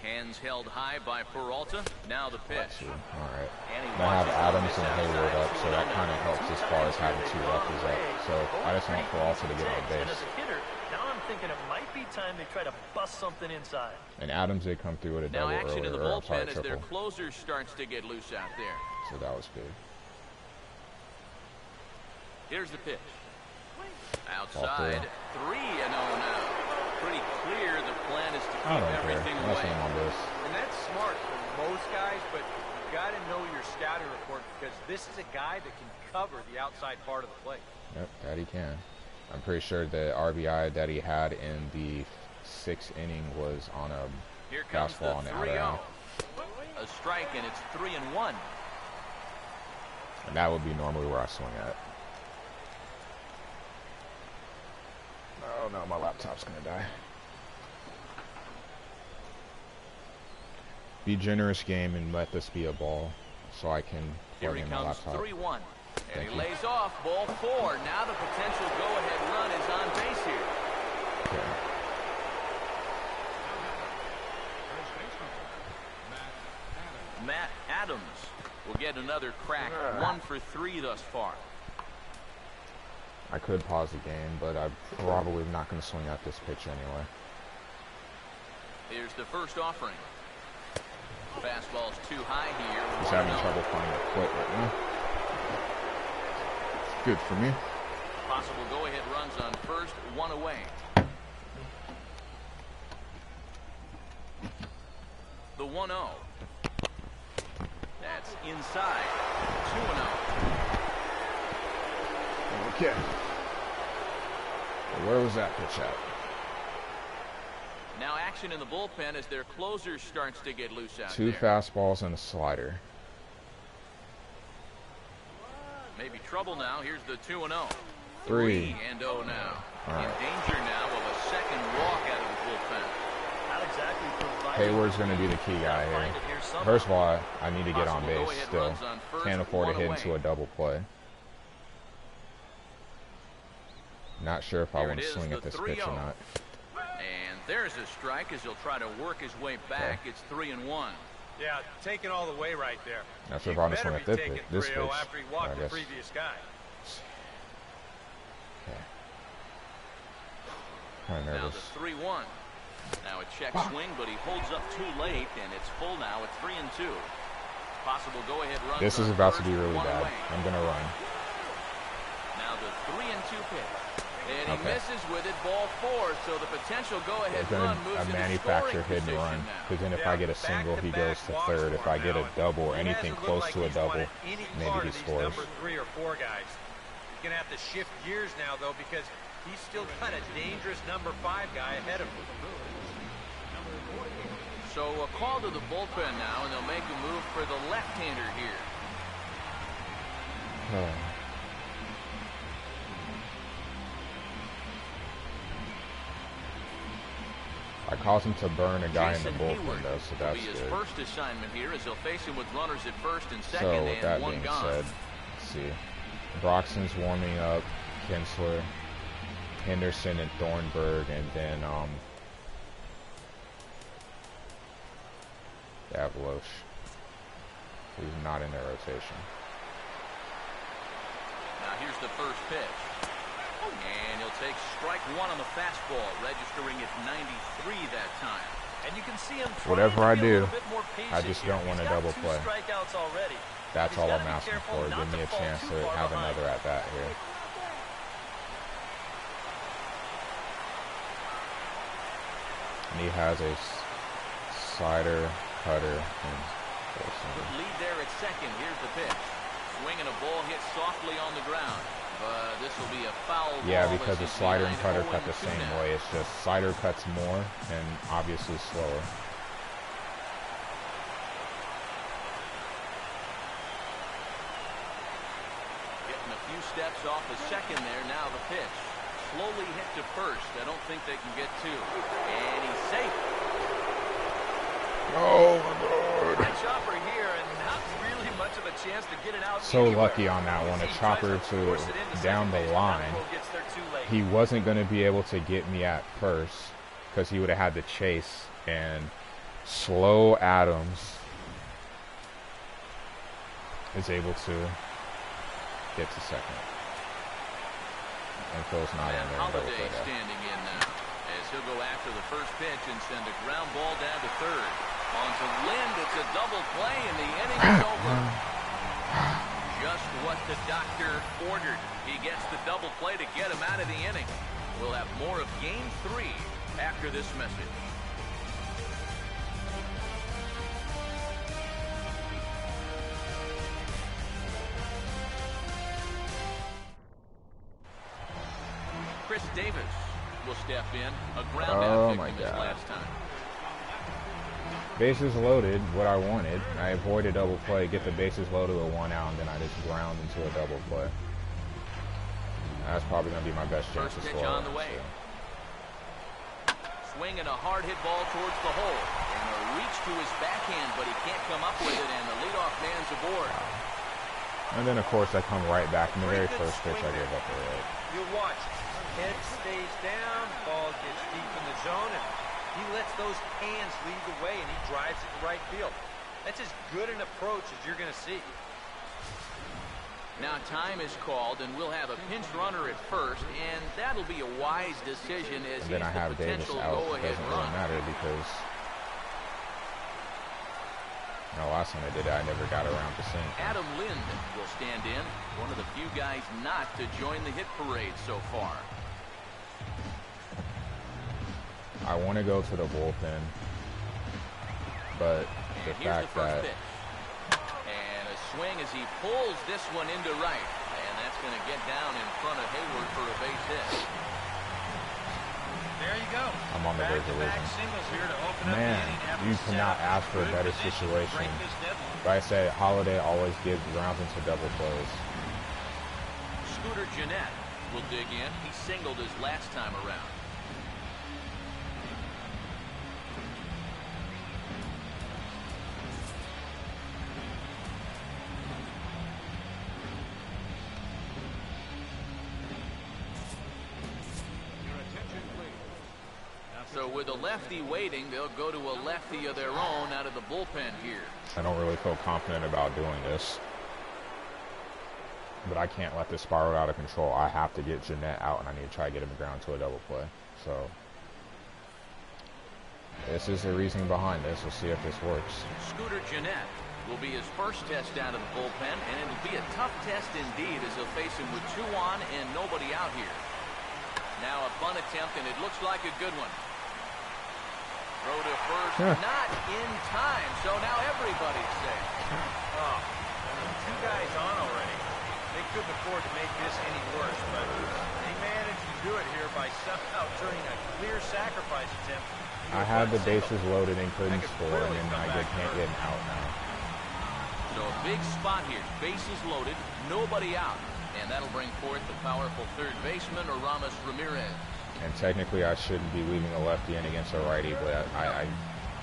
Hands held high by Peralta. Now the pitch. All right. And he I have watches Adams the and pitch Hayward outside. up, so that kind of helps as far as having 2 lefties up. So I just want Peralta to get on And base. as a hitter, now I'm thinking it might be time they try to bust something inside. And Adams did come through with a double now action earlier, in the or, I'm sorry, bullpen as their triple. closer starts to get loose out there. So that was good. Here's the pitch. Outside, 3-0 now. Pretty clear the plan is to keep everything away. And that's smart for most guys, but you got to know your scouting report because this is a guy that can cover the outside part of the plate. Yep, that he can. I'm pretty sure the RBI that he had in the 6th inning was on a fastball on the outer out. A strike, and it's 3-1. And that would be normally where I swing at. Oh no, my laptop's gonna die. Be generous, game, and let this be a ball so I can plug in my laptop. Here he comes, 3-1. And he lays off, ball 4. Now the potential go-ahead run is on base here. Okay. Matt Adams will get another crack. 1 for 3 thus far. I could pause the game, but I'm probably not going to swing at this pitch anyway. Here's the first offering. Fastball's too high here. He's having trouble finding a foot right now. It's good for me. Possible go-ahead runs on first, 1 away. The 1-0. That's inside. 2-0. Okay. Well, where was that pitch at? Now action in the bullpen as their closer starts to get loose out 2 there. fastballs and a slider. Maybe trouble now. Here's the 2-0. 3-0 now. Right. In danger now of a second walk out of the bullpen. Not exactly Hayward's going to be the key guy here. First of all, I need to get on base still. Can't afford to hit into a double play. Not sure if I want to swing at this pitch or not. And there's a strike as he'll try to work his way back. It's 3-1. Yeah, taking all the way right there. Not sure if I want to swing at this pitch. After he walked the previous guy. Okay. Kind of nervous. Now the 3-1. Now a check swing, but he holds up too late, and it's full now at 3-2. Possible go-ahead run. This is about to be really bad. I'm gonna run. Now the 3-2 pitch. And he misses with it, ball 4, so the potential go-ahead run moves a manufactured hit and run. Because then if I get a single, he goes to third. If I get a double or anything close to a double, maybe he scores. Number 3 or 4 guys. He's going to have to shift gears now, though, because he's still got a dangerous number 5 guy ahead of him. So a call to the bullpen now, and they'll make a move for the left-hander here. I caused him to burn a guy in the bullpen, though, so that's his good. First assignment here as he'll face him with runners at first and second, So with that and 1 being gone. said, let's see. Broxton's warming up, Kinsler, Henderson, and Thornburg, and then they have Loesch, who's not in their rotation. Now here's the first pitch. And he'll take strike 1 on the fastball, registering at 93 that time. And you can see him whatever I do, I just don't want to double play. Already. That's all I'm asking for. Give me a chance to have another at bat here. And he has a slider, cutter, and lead there at second. Here's the pitch. Swinging a ball hit softly on the ground. But this will be a foul ball. Yeah, because the slider and cutter cut the same way. It's just slider cuts more and obviously slower. Getting a few steps off the second there. Now the pitch. Slowly hit to first. I don't think they can get 2. And he's safe. Oh my God. A chopper here, and not really much of a chance to get it out. So lucky on that one. A chopper to down the line. He wasn't going to be able to get me at first because he would have had to chase, and slow Adams is able to get to second. And Phil's not in there. Holiday standing in now. he'll go after the first pitch and send a ground ball down to third. On to Lind. It's a double play, and the inning is over. Just what the doctor ordered. He gets the double play to get him out of the inning. We'll have more of Game 3 after this message. Chris Davis will step in. A ground out victim his last time. Bases loaded, what I wanted. I avoid a double play, get the bases loaded with 1 out, and then I just ground into a double play. That's probably going to be my best chance to score. On the way. Swinging a hard hit ball towards the hole. And a reach to his backhand, but he can't come up with it, and the leadoff man's aboard. And then, of course, I come right back in the very first pitch I gave up the right. You watch. Head stays down, ball gets deep in the zone, and he lets those hands lead the way, and he drives it to right field. That's as good an approach as you're going to see. Now time is called, and we'll have a pinch runner at first, and that'll be a wise decision as he's then I have the potential Davis out. go-ahead Doesn't run. really matter because last time I did it, I never got around to seeing. Adam Lind will stand in, one of the few guys not to join the hit parade so far. I want to go to the bullpen, but the fact that and a swing as he pulls this one into right, and that's going to get down in front of Hayward for a base hit. There you go. I'm on the verge of losing. Man, you cannot ask for a better situation. But I say Holiday always gives rounds into double plays. Scooter Gennett will dig in. He singled his last time around. So with a lefty waiting, they'll go to a lefty of their own out of the bullpen here. I don't really feel confident about doing this. But I can't let this spiral out of control. I have to get Gennett out, and I need to try to get him ground to a double play. So this is the reasoning behind this. We'll see if this works. Scooter Gennett will be his first test out of the bullpen, and it'll be a tough test indeed as they'll face him with 2 on and nobody out here. Now a bunt attempt, and it looks like a good one. Throw to first, not in time, so now everybody's safe. Oh, 2 guys on already. They couldn't afford to make this any worse, but they managed to do it here by somehow turning a clear sacrifice attempt. I had the bases loaded and couldn't score, and then I can't get out now. So a big spot here, bases loaded, nobody out, and that'll bring forth the powerful third baseman, Aramis Ramirez. And technically, I shouldn't be leaving a lefty in against a righty, but I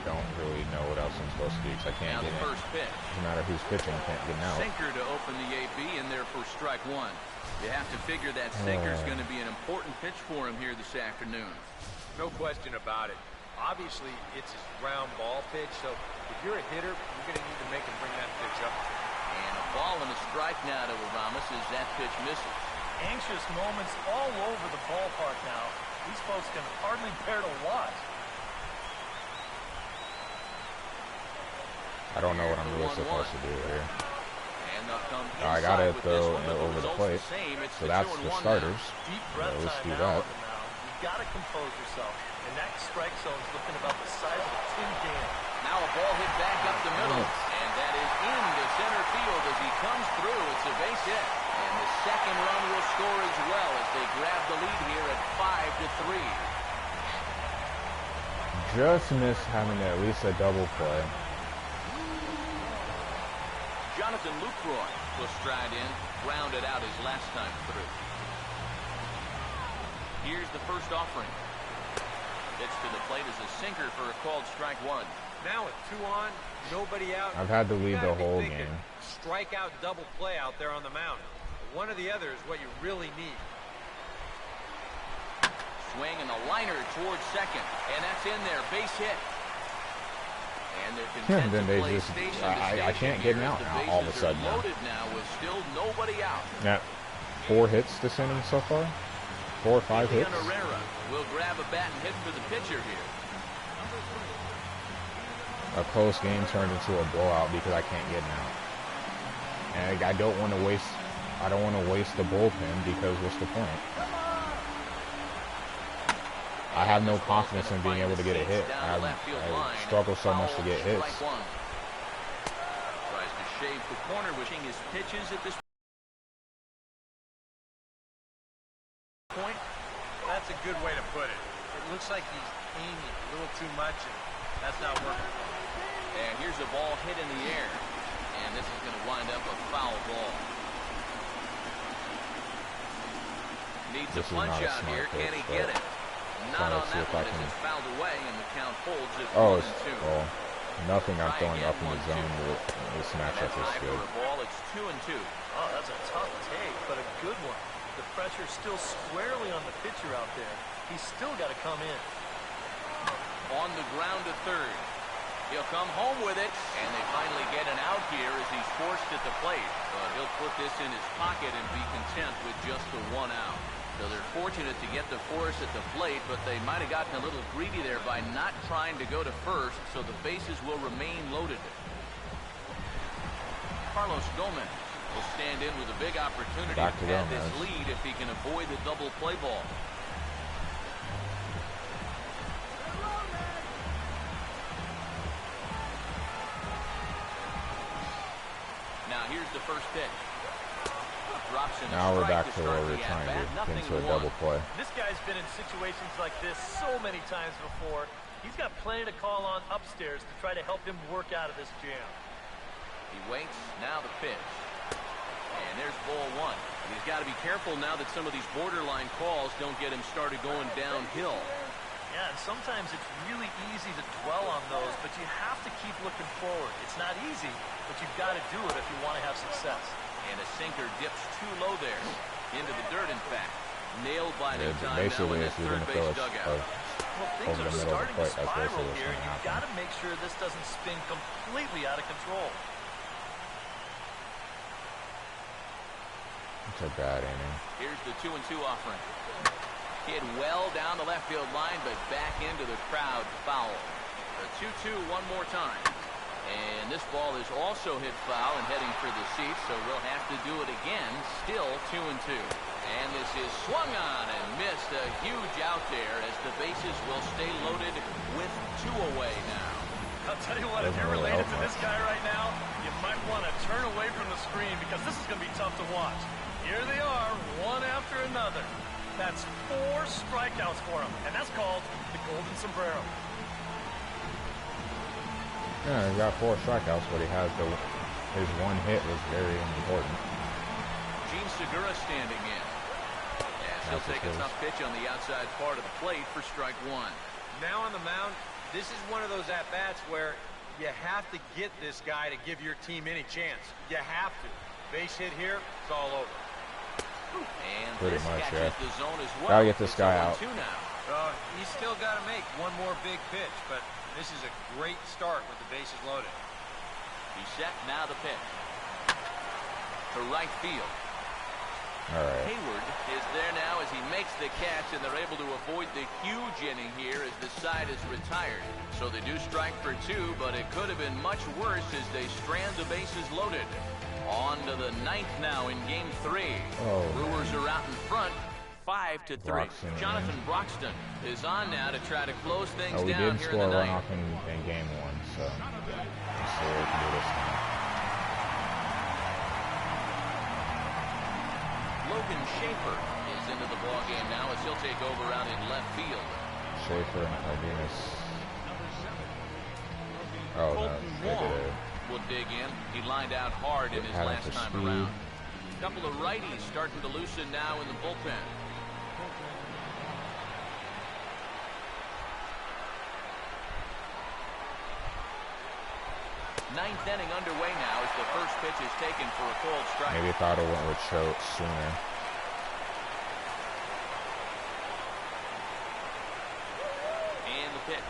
don't really know what else I'm supposed to do because I can't get in. First pitch. No matter who's pitching, I can't get out. Sinker to open the AB, and there for strike 1. You have to figure that sinker's going to be an important pitch for him here this afternoon. No question about it. Obviously, it's his ground ball pitch, so if you're a hitter, you're going to need to make him bring that pitch up. And a ball and a strike now to Aramis as that pitch misses. Anxious moments all over the ballpark now. These folks can hardly bear to watch. I don't know what I'm really supposed to do here. I got to throw over the plate. So that's the starters. Deep breath let's do time that. You've got to compose yourself. And that strike zone's looking about the size of a tin can. Now a ball hit back up the middle. And that is into center field as he comes through. It's a base hit. And the second run will score as well as they grab the lead here at 5-3. Just missed having at least a double play. Jonathan Lucroy will stride in, grounded out his last time through. Here's the first offering. Pitch to the plate is a sinker for a called strike 1. Now with 2 on, nobody out. I've had to lead the whole game. Strike out, double play out there on the mound. One or the other is what you really need. Swing and a liner towards second, and that's in there, base hit. And And then they just, I can't get him out now all of a sudden. Loaded now with still nobody out. Yeah, 4 hits this inning so far. 4 or 5 hits. Will grab a bat and hit for the pitcher here. A close game turned into a blowout because I can't get an out. And I don't want to waste. I don't want to waste the bullpen because what's the point? I have no confidence in being able to get a hit. I struggle so much to get hits. Tries to shave the corner, wishing his pitches at this point. That's a good way to put it. It looks like he's aiming a little too much, and that's not working. And here's a ball hit in the air. And this is going to wind up a foul ball. Needs a punch out here. Can he get it? Not on that one as it's fouled away, and the count holds at 1-2. Well, nothing I'm throwing up in the zone will matchup is good. It's 2-2. Oh, that's a tough take, but a good one. The pressure's still squarely on the pitcher out there. He's still got to come in. On the ground to third. He'll come home with it, and they finally get an out here as he's forced at the plate. But he'll put this in his pocket and be content with just the 1 out. So they're fortunate to get the force at the plate, but they might have gotten a little greedy there by not trying to go to first, so the bases will remain loaded. Carlos Gomez will stand in with a big opportunity to add this lead if he can avoid the double play ball. Now here's the first pitch. Drops in. Now we're back to where we're trying to get into a double play. This guy's been in situations like this so many times before. He's got plenty to call on upstairs to try to help him work out of this jam. He waits. Now the pitch. And there's ball 1. And he's got to be careful now that some of these borderline calls don't get him started going downhill. Yeah, and sometimes it's really easy to dwell on those, but you have to keep looking forward. It's not easy, but you've got to do it if you want to have success. And a sinker dips too low there. Into the dirt, in fact. Nailed by the time basically, now in the third base dugout. Well, things are starting to spiral here. You've got to make sure this doesn't spin completely out of control. It's a bad inning. Here's the 2-2 offering. Hit well down the left field line, but back into the crowd. Foul. The 2-2 one more time. And this ball is also hit foul and heading for the seats, so we'll have to do it again. Still 2-2. And this is swung on and missed. A huge out there as the bases will stay loaded with 2 away now. I'll tell you what, if you're related to this guy right now, you might want to turn away from the screen because this is going to be tough to watch. Here they are, one after another. That's 4 strikeouts for him, and that's called the Golden Sombrero. Yeah, he got 4 strikeouts, but he has his 1 hit was very important. Gene Segura standing in. As he'll take a tough pitch on the outside part of the plate for strike 1. Now on the mound, this is one of those at-bats where you have to get this guy to give your team any chance. You have to. Base hit here, it's all over. And pretty much, yeah. The zone as well. Gotta get this guy out. Well, he's still got to make one more big pitch, but this is a great start with the bases loaded. He's set. Now the pitch. To right field. All right. Hayward is there now as he makes the catch, and they're able to avoid the huge inning here as the side is retired. So they do strike for 2, but it could have been much worse as they strand the bases loaded. On to the 9th now in Game 3. Brewers are out in front, 5-3. Jonathan Broxton is on now to try to close things down here in the 9th. We did score a runoff in Game 1, so let's see what we can do this time. Logan Schaefer is into the ball game now as he'll take over out in left field. Schaefer and Cardenas. Oh, no, they did it. Will dig in. He lined out hard in his last time around. A couple of righties starting to loosen now in the bullpen. Ninth inning underway now as the first pitch is taken for a cold strike. Maybe thought it went with Choate sooner. And the pitch.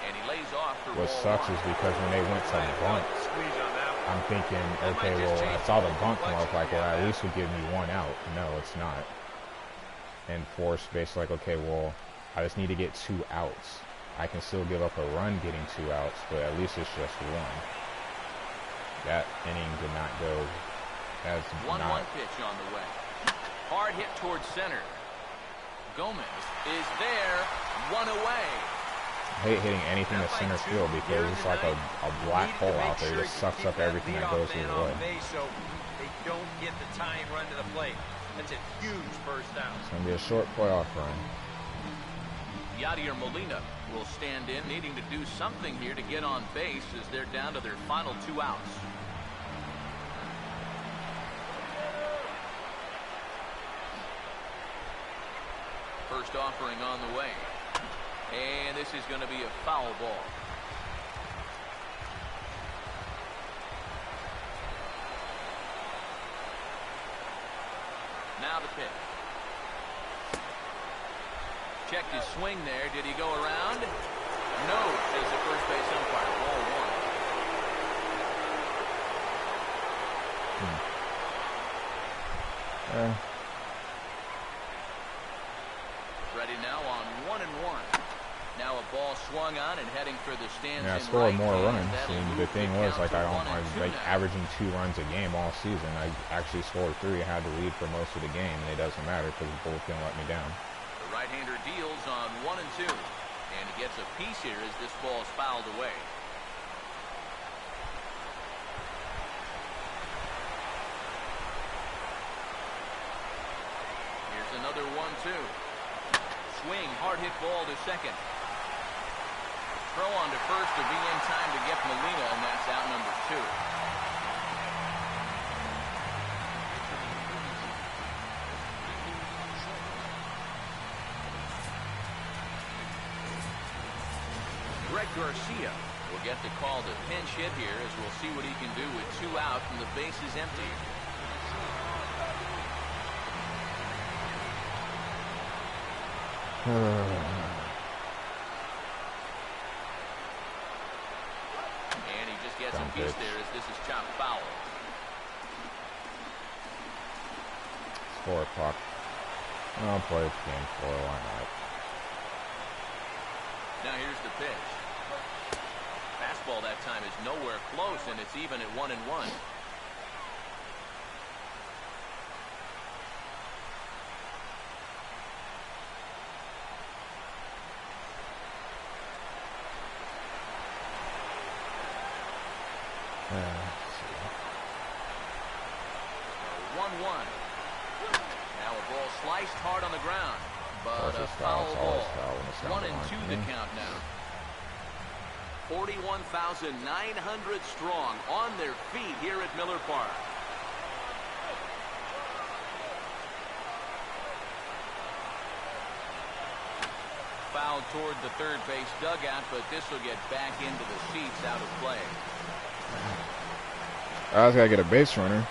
And he lays off for what sucks is because when they went to bunt, I'm thinking, okay, well, I saw the bunt come up, like, well, at least would give me 1 out. No, it's not. and force basically like, okay, well, I just need to get 2 outs. I can still give up a run getting 2 outs, but at least it's just 1. That inning did not go as 1-1 pitch on the way. Hard hit towards center. Gomez is there. 1 away. I hate hitting anything to center field because it's like a black hole out there. It just sucks up everything that goes his way. So they don't get the tying run to the plate. That's a huge first down. It's going to be a short playoff run. Yadier Molina will stand in, needing to do something here to get on base as they're down to their final 2 outs. First offering on the way. And this is going to be a foul ball. Now the pitch. Checked his swing there. Did he go around? No, says the first base umpire. Ball 1. Ready now on 1-1. Now a ball swung on and heading for the stands. Yeah, I scored more runs. And the thing was, like, I was like averaging 2 runs a game all season. I actually scored 3. I had the lead for most of the game, and it doesn't matter because the bullpen let me down. The right-hander deals on 1-2, and he gets a piece here as this ball is fouled away. Here's another 1-2. Swing, hard hit ball to second. Throw on to first to be in time to get Molina, and that's out number 2. Greg Garcia will get the call to pinch hit here as we'll see what he can do with 2 out and the base is empty. And he just gets a piece there as this is chopped foul. It's 4 o'clock. I'll play game 4. Why not? Now here's the pitch. Fastball that time is nowhere close, and it's even at 1-1. Now a ball sliced hard on the ground, but a foul ball. 1-2 the count now. 41,900 strong on their feet here at Miller Park. Fouled toward the third base dugout, but this will get back into the seats out of play. I was gotta get a base runner.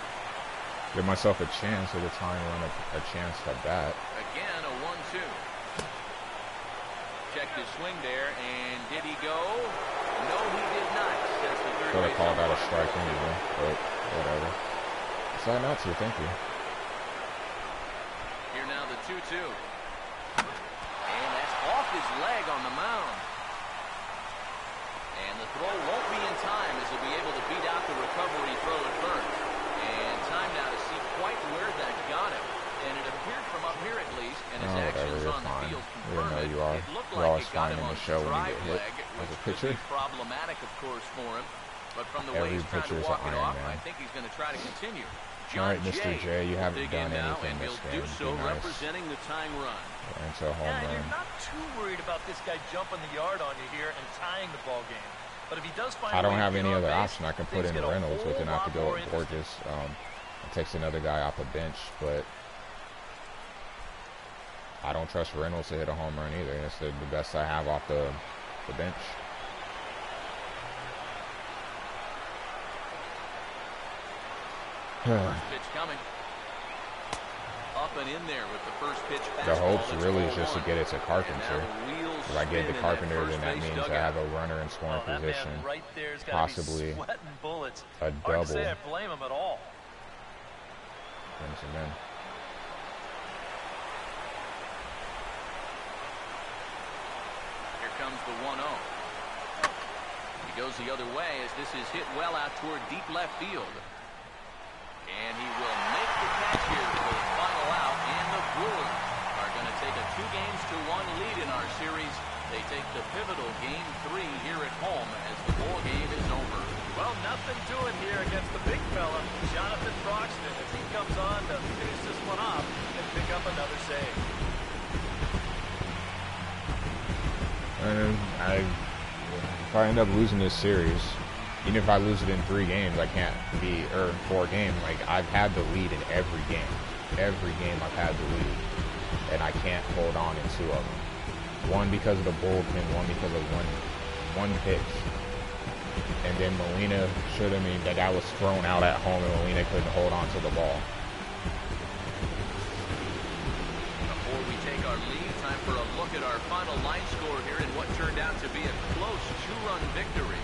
Give myself a chance at a time run, a chance at that. Again, a 1-2. Checked his swing there, and did he go? No, he did not. Says the third Could have base called out a umpire. strike anyway, but whatever. Decide not to, thank you. Here now the 2-2. And that's off his leg on the mound. And the throw won't be in time as he'll be able to beat out the recovery throw at first. And time now to see quite where that got him. And it appeared from up here at least, and his actions on the field confirmed it. It looked like it got him on his drive leg, which could be problematic, of course, for him. But from the way he's trying to walk it off, I think he's going to try to continue. All right, Mr. J, you haven't done anything this game. Do so representing the tying run. And so home run. You're not too worried about this guy jumping the yard on you here and tying the ball game. But if he does find I don't have any other option. I can put in Reynolds with it, not to go with Borges. It takes another guy off the bench, but I don't trust Reynolds to hit a home run either. It's the best I have off the bench. First pitch coming. Up and in there with the first pitch fastball. The hopes really is just to get it to Carpenter. If I get it to Carpenter, then that means I have a runner in scoring position, right possibly a double. Hard to say I blame him at all. Brings him in. the 1-0. He goes the other way as this is hit well out toward deep left field. And he will make the catch here for the final out, and the Brewers are going to take a 2-1 lead in our series. They take the pivotal Game 3 here at home as the ball game is over. Well, nothing doing here against the big fella, Jonathan Broxton, as he comes on to finish this one off and pick up another save. If I end up losing this series, even if I lose it in 3 games, I can't be, or in 4 games, like, I've had the lead in every game. Every game I've had the lead, and I can't hold on in 2 of them. One because of the bullpen, one because of one pitch. And then Molina should have mean that was thrown out at home and Molina couldn't hold on to the ball. Before we take our lead, time for a look at our final line score here in what turned out to be a close 2-run victory.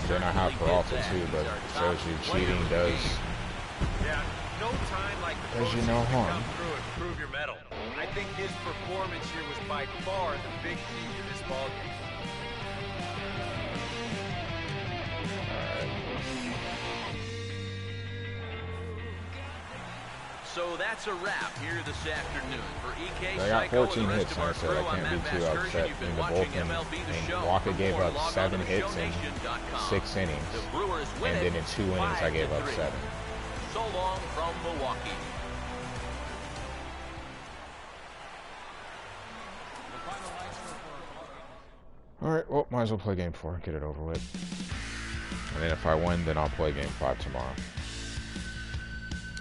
Then I have Peralta too, but shows you cheating does, no time like the as you know, harm. Come through and prove your mettle. I think his performance here was by far the big key to this ball game. So that's a wrap here this afternoon. For EK I got 14 hits, and I said I can't be too upset in the bullpen. And Walker gave up 7 hits in 6 innings, and then in 2 innings I gave up 7. So long from Milwaukee. All right, well, might as well play Game 4, get it over with. And then if I win, then I'll play Game 5 tomorrow.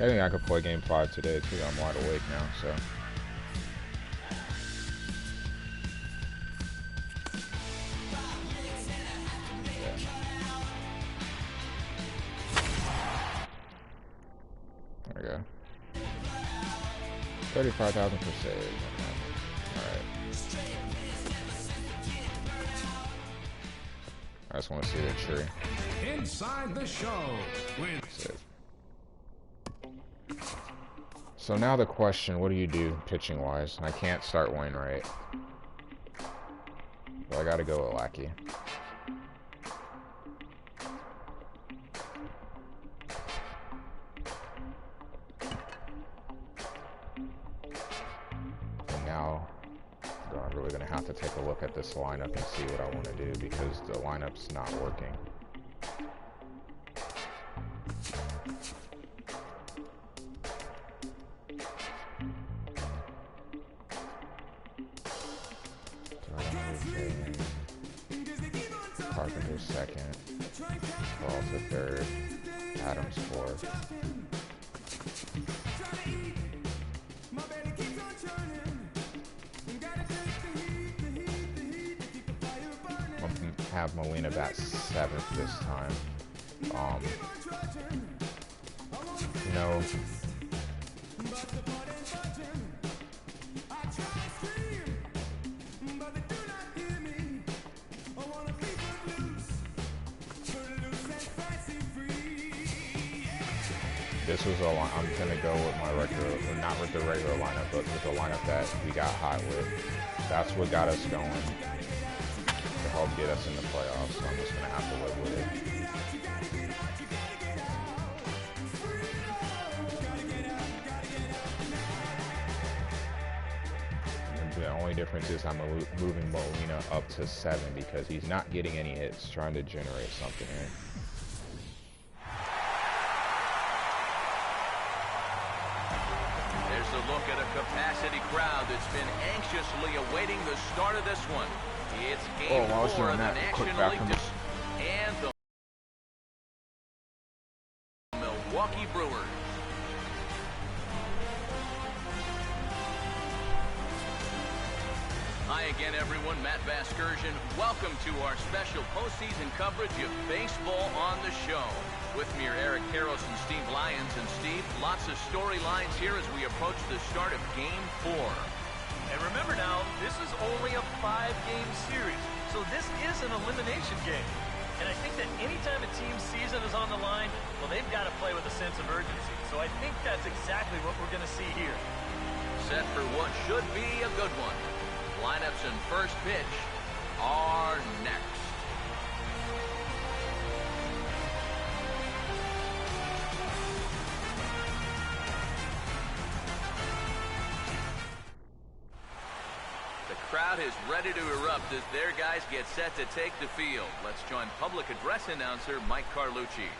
I think I could play Game 5 today, too. I'm wide awake now, so. There we go. 35,000 per save. Alright. I just want to see the tree. Inside the show with Save. So now the question, what do you do pitching-wise? I can't start Wainwright. Well, I gotta go with Lackey. And now, I'm really gonna have to take a look at this lineup and see what I want to do because the lineup's not working. Carpenter second, Peralta third, Adams fourth. I'll have Molina bat 7th this time. You know, this was I'm gonna go with my regular, not with the regular lineup, but with the lineup that we got hot with. That's what got us going to help get us in the playoffs, so I'm just gonna have to live with it. And the only difference is I'm moving Molina up to 7 because he's not getting any hits, trying to generate something here. A look at a capacity crowd that's been anxiously awaiting the start of this one. It's Game 4 of the National League and the Milwaukee Brewers. Hi again, everyone. Matt Vasgersian. Welcome to our special postseason coverage of baseball on the show. With me are Eric Karros and Steve Lyons. And Steve, lots of storylines here as we approach the start of Game 4. And remember now, this is only a 5-game series, so this is an elimination game. And I think that anytime a team's season is on the line, well, they've got to play with a sense of urgency. So I think that's exactly what we're going to see here. Set for what should be a good one. Lineups and first pitch are next. The crowd is ready to erupt as their guys get set to take the field. Let's join public address announcer Mike Carlucci.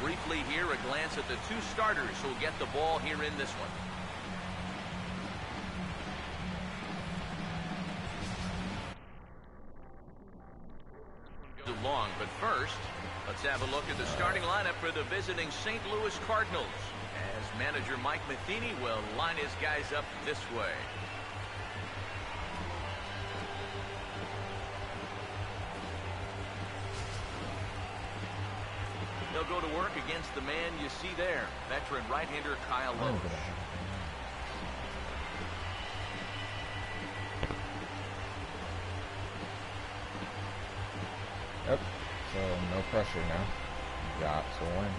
Briefly here, a glance at the two starters who will get the ball here in this one. Long, but first, let's have a look at the starting lineup for the visiting St. Louis Cardinals, as manager Mike Matheny will line his guys up this way. They'll go to work against the man you see there, veteran right-hander Kyle Loesch. Yep, so no pressure now. Got to win.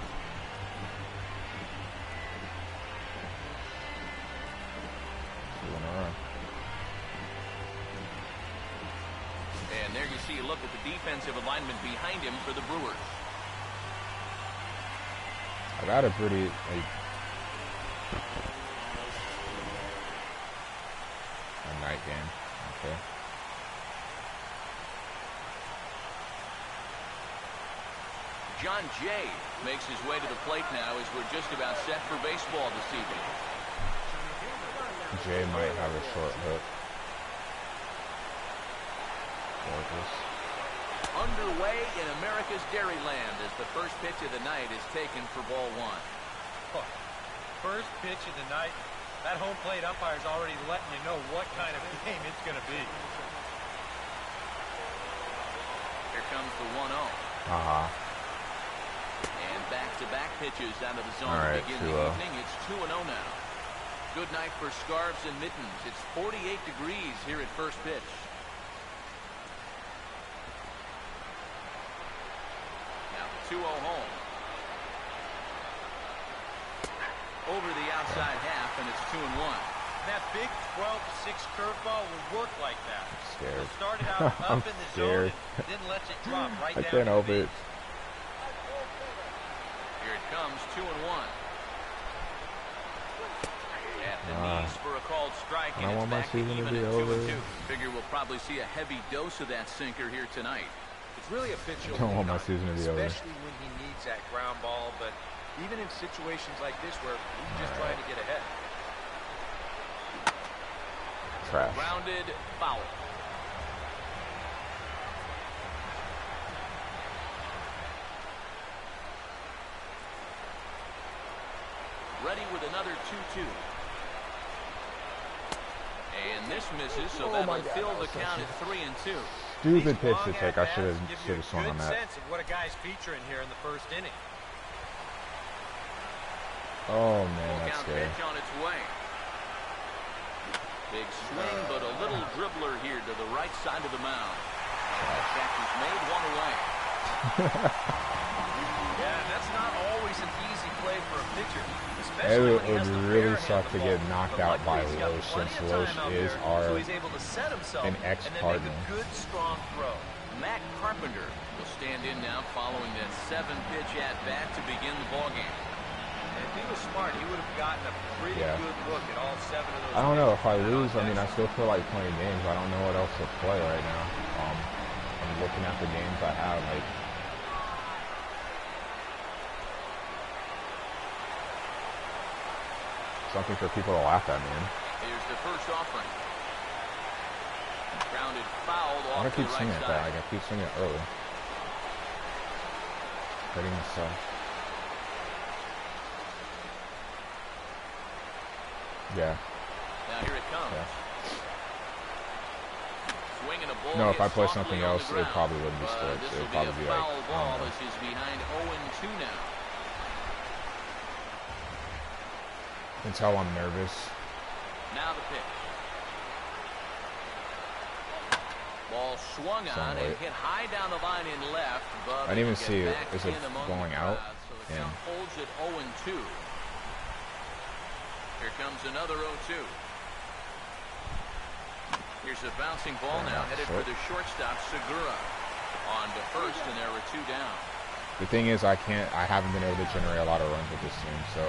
Two in a row. And there you see a look at the defensive alignment behind him for the Brewers. I got a pretty, a night game, okay. John Jay makes his way to the plate now as we're just about set for baseball this evening. Jay might have a short hook. Gorgeous. Underway in America's Dairyland as the first pitch of the night is taken for ball one. Oh, first pitch of the night, that home plate umpire's already letting you know what kind of game it's going to be. Here comes the 1-0. And back-to-back pitches out of the zone to begin the evening. It's 2-0 now. Good night for scarves and mittens. It's 48 degrees here at first pitch. Now 2-0 home. Over the outside half, and it's 2-1. That big 12-6 curveball will work like that. I'm scared. Started out up in the zone and didn't let you drop right down. I can't help it. Here it comes, 2-1. At the knees for a called strike, and it's back to even at 2-2. Figure we'll probably see a heavy dose of that sinker here tonight. It's really a pitch you'll don't want my season to be over. Especially when he needs that ground ball, but even in situations like this where he's just trying to get ahead. Trash. Grounded foul. Ready with another 2-2. And this misses, so that'll fill the count at 3-2. Stupid pitch to take. I should have swung on that. Sense of what a guy's featuring here in the first inning. Oh man, that's scary. Pitch on its way. Big swing, but a little dribbler here to the right side of the mound. Catcher's made one away. Yeah, that's not always an easy play for a pitcher. It would really suck to get knocked out by Loesch, since Loesch is an ex-partner. Good, strong throw. Matt Carpenter will stand in now following that 7-pitch at-bat to begin the ballgame. If he was smart, he would have gotten a pretty good look at all 7 of those. I don't know. If I lose, I mean, I still feel like playing games. I don't know what else to play right now. I'm looking at the games I have, like, something for people to laugh at, man. Here's the first offering. Ground sounded fouled off I the keep right swinging side. it, but I keep swinging it early. Hurting myself. Yeah. Now here it comes. Yeah. Swinging a ball. No, if I play softly something on else, the it probably wouldn't be ground. sticks. This It will would be probably a be like, foul I ball don't know. as he's behind 0-2 now. You can tell I'm nervous. Now the pitch. Ball swung on and hit high down the line in left. But I didn't even see it. Is it going out? So the count holds it 0-2. Here comes another 0-2. Here's a bouncing ball now headed for the shortstop, Segura. On to first, and there were 2 down. The thing is, I haven't been able to generate a lot of runs with this team, so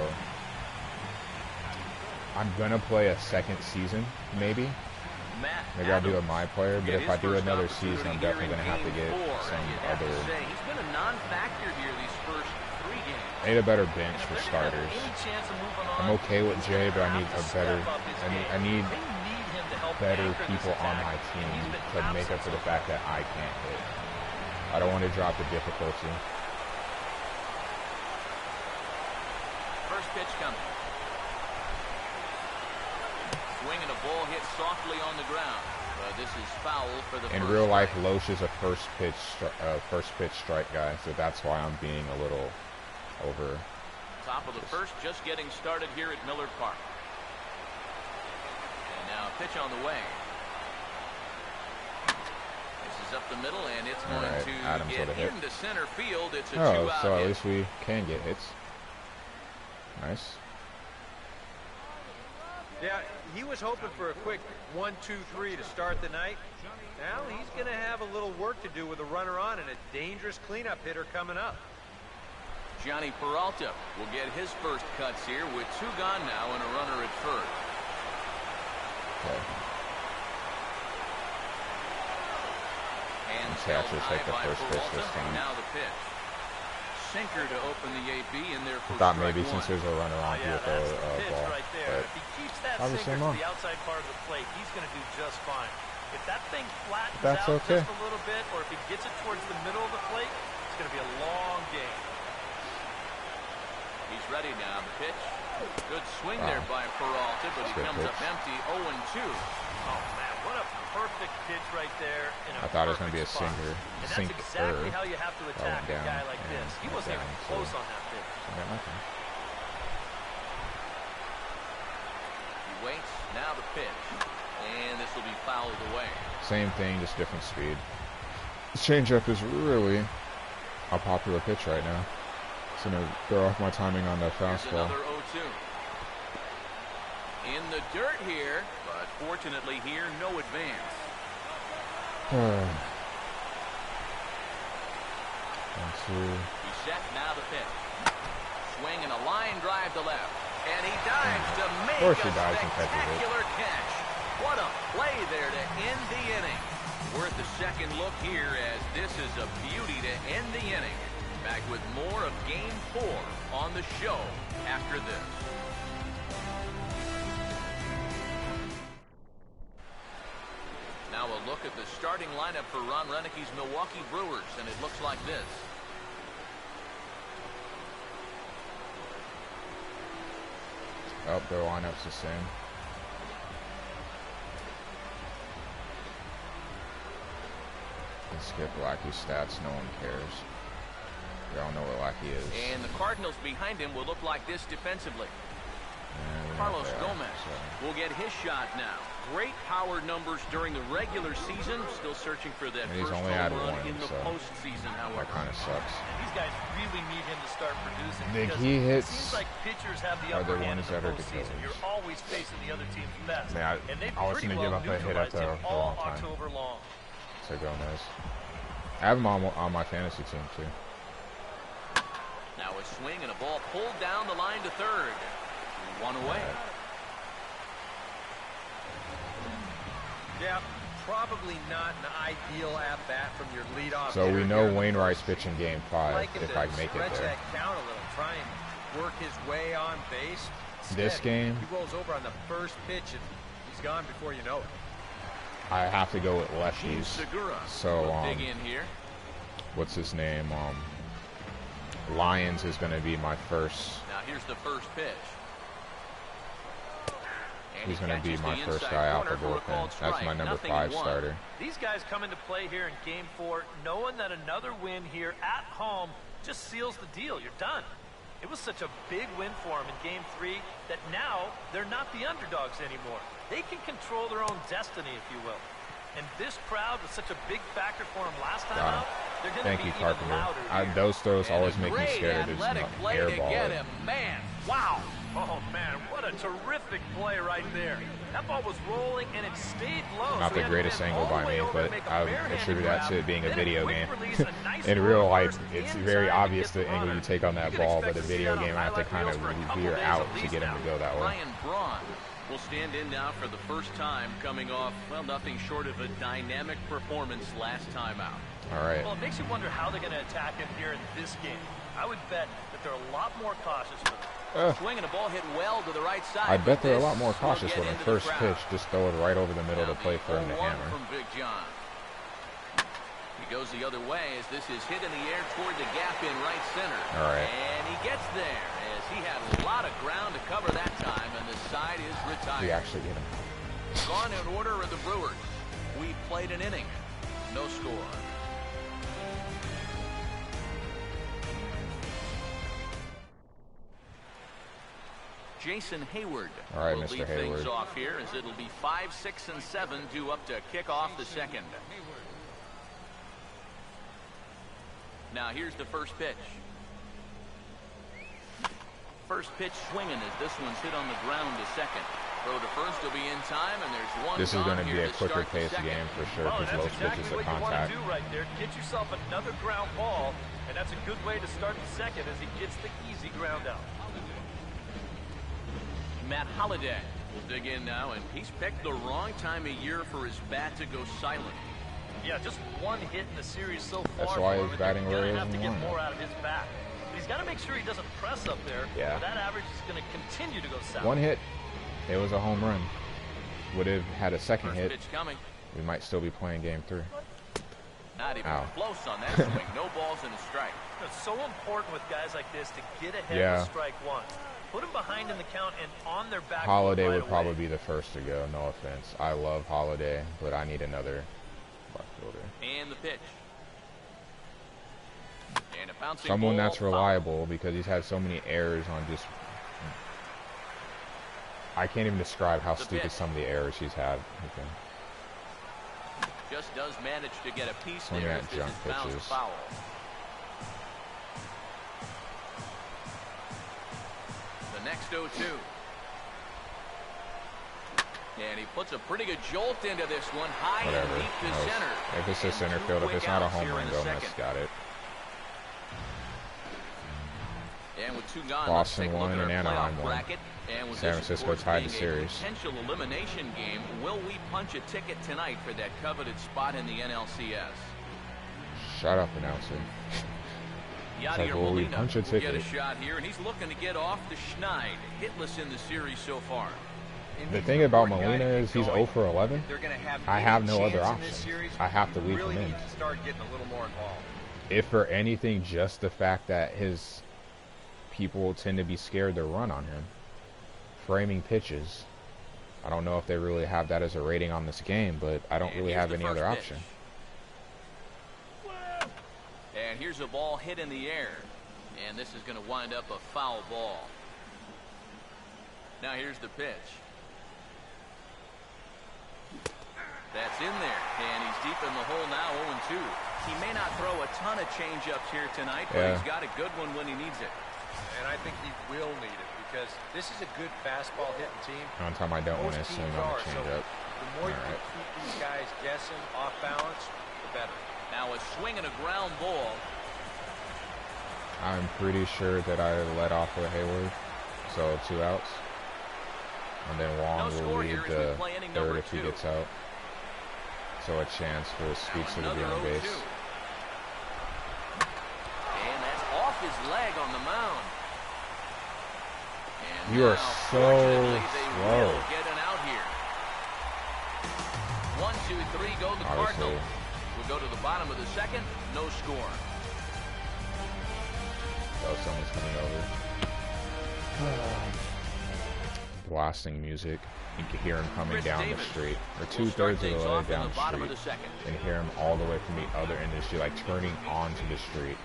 I'm gonna play a second season, maybe. Maybe I'll do a my player, but if I do another season, I'm definitely gonna have to get some other. He's been a non-factor here these first 3 games. I need a better bench for starters. I'm okay with Jay, but I need a better. I need better people on my team to make up for the fact that I can't hit. I don't want to drop the difficulty. First pitch coming. Swinging a ball hit softly on the ground. This is foul for the. In real life, Loesch is a first pitch strike guy, so that's why I'm being a little over. Top of the first, just getting started here at Miller Park. And now a pitch on the way. This is up the middle, and it's going to get into center field. It's a 2-out so at hit. least we can get hits. Nice. Yeah, he was hoping for a quick 1-2-3 to start the night. Now he's going to have a little work to do with a runner on and a dangerous cleanup hitter coming up. Johnny Peralta will get his first cuts here with 2 gone now and a runner at first. Okay. And Catchers take the first pitch this time. Now the pitch. Sinker to open the AB in there for I thought strike maybe 1. since there's a runner on, he would throw a ball. Right there. If he keeps that sinker to the outside part of the plate, he's going to do just fine. If that thing flattens out just a little bit, or if he gets it towards the middle of the plate, it's going to be a long game. He's ready now. The pitch. Good swing there by Peralta, but he comes up empty. 0-2. Oh, man, what a perfect pitch right there. I thought it was going to be a sinker. And that's exactly how you have to attack a guy like this. He wasn't even close on that pitch. He waits. Now the pitch. And this will be fouled away. Same thing, just different speed. This changeup is really a popular pitch right now. It's going to throw off my timing on the fastball. Another 0-2. In the dirt here, but fortunately here, no advance. He's set, now the pitch. Swing and a line drive to left. And he dives to make a spectacular catch. What a play there to end the inning. Worth a second look here as this is a beauty to end the inning. Back with more of Game 4 on the show after this. Now a look at the starting lineup for Ron Renicke's Milwaukee Brewers, and it looks like this. Oh, their lineup's the same. Let's skip Lackey's stats, no one cares. We all know what Lackey is. And the Cardinals behind him will look like this defensively. Carlos Gomez will get his shot now. Great power numbers during the regular season. Still searching for that first home run in the postseason, however. That kind of sucks. And these guys really need him to start producing. Think he hits? It seems like pitchers have the upper hand in the postseason. You're always facing the other team's best. Man, I was going to give up a hit at the wrong time. October long. So Gomez. I have him on my fantasy team too. Now a swing and a ball pulled down the line to third. 1 away. Yeah, probably not an ideal at-bat from your leadoff. So we know Wainwright's pitching Game 5 if I make it there. That count a little, try and work his way on base. This game, he rolls over on the first pitch and he's gone before you know it. I have to go with lefties. So, what's his name? Lyons is going to be my first. Now here's the first pitch. He's going to be my first guy out the bullpen. That's my number 5 starter. These guys come into play here in Game 4 knowing that another win here at home just seals the deal. You're done. It was such a big win for them in Game 3 that now they're not the underdogs anymore. They can control their own destiny, if you will. And this crowd was such a big factor for them last time out. They're going to be even louder. Those throws always make me scared. It's not airball it. Man, wow. Oh, man, what a terrific play right there. That ball was rolling, and it stayed low. Not the greatest angle by me, but I attribute that to it being a video game. In real life, it's very obvious the angle you take on that ball, but the video game, I have to kind of veer out to get him to go that way. Will stand in now for the first time, coming off, well, nothing short of a dynamic performance last time out. All right. Well, it makes you wonder how they're going to attack him here in this game. I would bet that they're a lot more cautious with him. Swinging a ball hit well to the right side. I bet they're a lot more cautious with him. First pitch, just throw it right over the middle of the plate for him to hammer. From Big John. He goes the other way as this is hit in the air toward the gap in right center. All right. And he gets there as he had a lot of ground to cover that time, and the side is retired. We actually get him. Gone in order are the Brewers. We played an inning. No score. Jason Hayward will lead things off here as it'll be 5, 6, and 7 due up to kick off the second. Now here's the first pitch. First pitch swinging as this one's hit on the ground to second. Throw to first will be in time, and there's one. This is going to be a quicker pace game for sure because most pitches are contact. Do right there. Get yourself another ground ball, and that's a good way to start the second as he gets the easy ground out. Matt Holliday will dig in now, and he's picked the wrong time of year for his bat to go silent. Yeah, just one hit in the series so far. That's why his batting really isn't have to get more out of his bat. But he's got to make sure he doesn't press up there. Yeah. That average is going to continue to go south. One hit, it was a home run. Would have had a second hit. Pitch coming. We might still be playing Game 3. Not even close on that swing. No balls and a strike. It's so important with guys like this to get ahead of strike one. Put them behind in the count and on their back. Holiday would probably be the first to go. No offense. I love Holiday, but I need another left fielder. And the pitch. And a bouncing someone that's reliable because he's had so many errors on just. I can't even describe how stupid some of the errors he's had. Just does manage to get a piece there. At junk pitches. Foul. The next 0-2. And he puts a pretty good jolt into this one, high and deep to center. If it's a center field, if it's not a home run, Gomez got it. And with 2 gone, Boston won and Anaheim won. San Francisco tied the series. Potential elimination game. Will we punch a ticket tonight for that coveted spot in the NLCS? Shut up, announcer. Yadier will we Molina punch a ticket? Get a shot here, and he's looking to get off the schneid. Hitless in the series so far. The thing about Molina is he's 0 for 11. I have no other option. I have to leave him in. Start getting a little more involved. If for anything, just the fact that his people tend to be scared to run on him. Framing pitches. I don't know if they really have that as a rating on this game, but I don't really have any other option. And here's a ball hit in the air. And this is going to wind up a foul ball. Now here's the pitch. That's in there. And he's deep in the hole now, 0-2. He may not throw a ton of change-ups here tonight, but he's got a good one when he needs it. And I think he will need it because this is a good fastball hitting team. On time I don't want to swing on the changeup. The more you can keep these guys guessing off balance, the better. Now a swing and a ground ball. I'm pretty sure that I let off with Hayward, so 2 outs. And then Wong will lead the third if he gets out. So a chance for Speaks to be on base. And that's off his leg on the mound. And you are so slow. Get an out here. 1-2 2-3 go the Cardinals. We'll go to the bottom of the second. No score. Oh, someone's coming over. Blasting music. You can hear him coming down the street, or 2/3 of the way down the street, and hear him all the way from the other end of the street, like turning onto the street.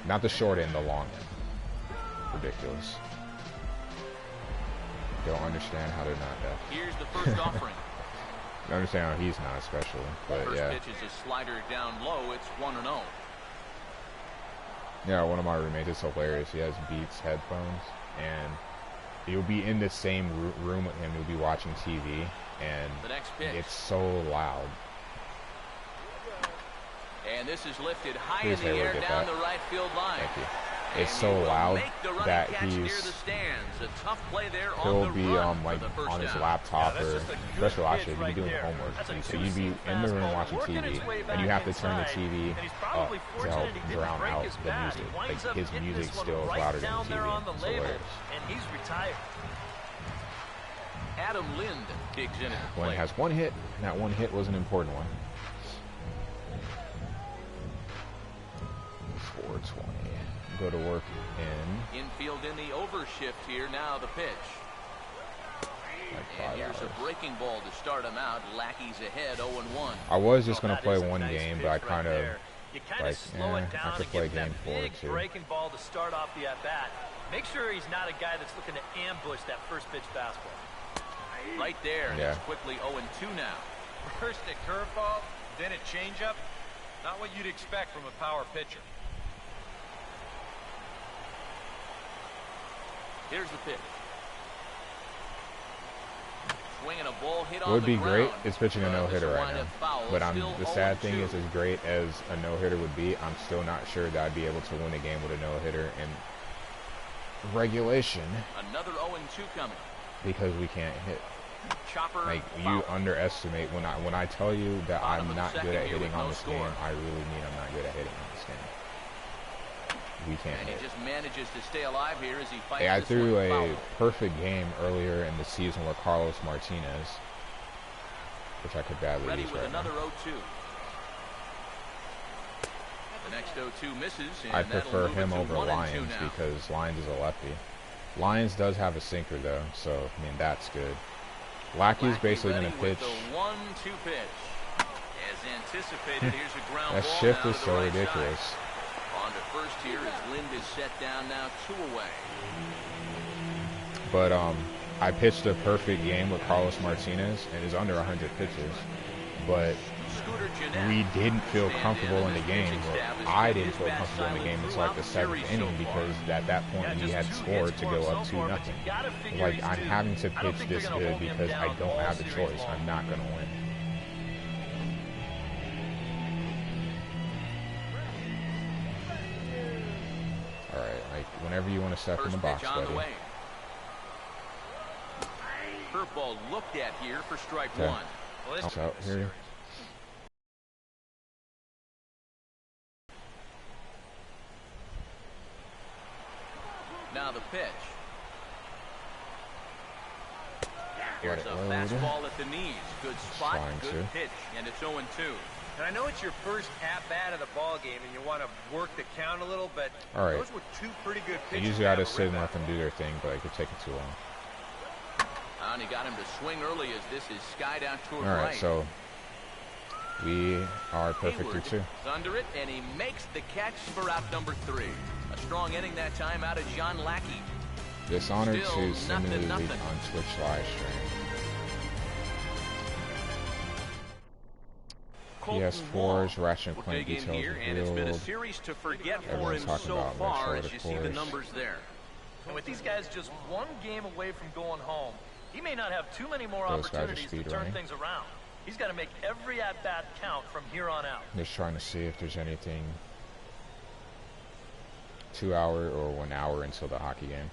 Not the short end, the long end. Ridiculous. Don't understand how they're not deaf. Here's the first offering. I understand how he's not, especially, but first yeah. Pitch is a slider down low. It's 1-0. Yeah, one of my roommates is hilarious. He has Beats headphones, and you'll be in the same room with him. You'll be watching TV, and the next pitch. It's so loud. And this is lifted high in the air down the right field line. Thank you. It's so loud that he'll be like on his laptop, or especially actually if you're doing homework. So you'd be in the room watching TV, and you have to turn the TV up to help drown out the music. Like his music still is louder than the TV. It's hilarious. And he's retired. Adam Lind digs in. When it has one hit, and that one hit was an important one. 420. Go to work in. Infield in the overshift here. Now the pitch. And here's a breaking ball to start him out. Lackey's ahead, 0-1. I was just going to play one game, but I kind of like, I could play game 4 too. Breaking ball to start off the at-bat. Make sure he's not a guy that's looking to ambush that first pitch fastball. Right there. And it's quickly 0-2 now. First a curveball, then a changeup. Not what you'd expect from a power pitcher. Here's the pitch. Swinging a ball hit on It would be the great. ground. It's pitching a no-hitter right now. But the sad thing is, as great as a no-hitter would be, I'm still not sure that I'd be able to win a game with a no-hitter in regulation. Another 0-2 coming. Because we can't hit. Chopper like you underestimate when I tell you that I'm not good at hitting on this game, I really mean I'm not good at hitting on this game. We can't hit. He just manages to stay alive here as he fights. I threw a perfect game earlier in the season with Carlos Martinez, which I could badly use right now. Another 0-2. The next 0-2 misses. I prefer him over Lyons because Lyons is a lefty. Lyons does have a sinker though, so I mean that's good. Lackey's basically going to pitch. The 1-2 pitch. As anticipated, here's a ground that ball shift is so right ridiculous. Side. On to first here as Lind is set down now, 2 away. But I pitched a perfect game with Carlos Martinez, and it's under 100 pitches. But we didn't feel comfortable in the game. I didn't feel comfortable in the game until like the 7th inning because at that point we had scored to go up 2-0. Like I'm having to pitch this good because I don't have the choice. I'm not going to win. All right, like whenever you want to step in the box, buddy. Curveball looked at here for strike 1. Well, out here. Now the pitch. Here's a fastball at the knees. Good spot, good pitch, and it's 0-2. And I know it's your first at-bat of the ball game, and you want to work the count a little, but those were 2 pretty good pitches. Usually I just sit and let them do their thing, but it could take it too long. And he got him to swing early as this is skied out toward right. All right, right. so we are perfect through 2. Under it, and he makes the catch for out number 3. A strong inning that time out of John Lackey. Dishonored to similarly on Twitch live stream. PS4's Ratchet and Clank details here, and it's been a series to forget for him so far as you see the numbers there. And with these guys just 1 game away from going home, he may not have too many more opportunities to turn things around. He's got to make every at-bat count from here on out. Just trying to see if there's anything 2 hour or 1 hour until the hockey game.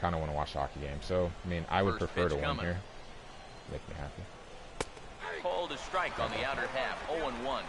Kind of want to watch the hockey game. So, I mean, I would prefer to win here. Make me happy. Called a strike on the outer half, 0-1.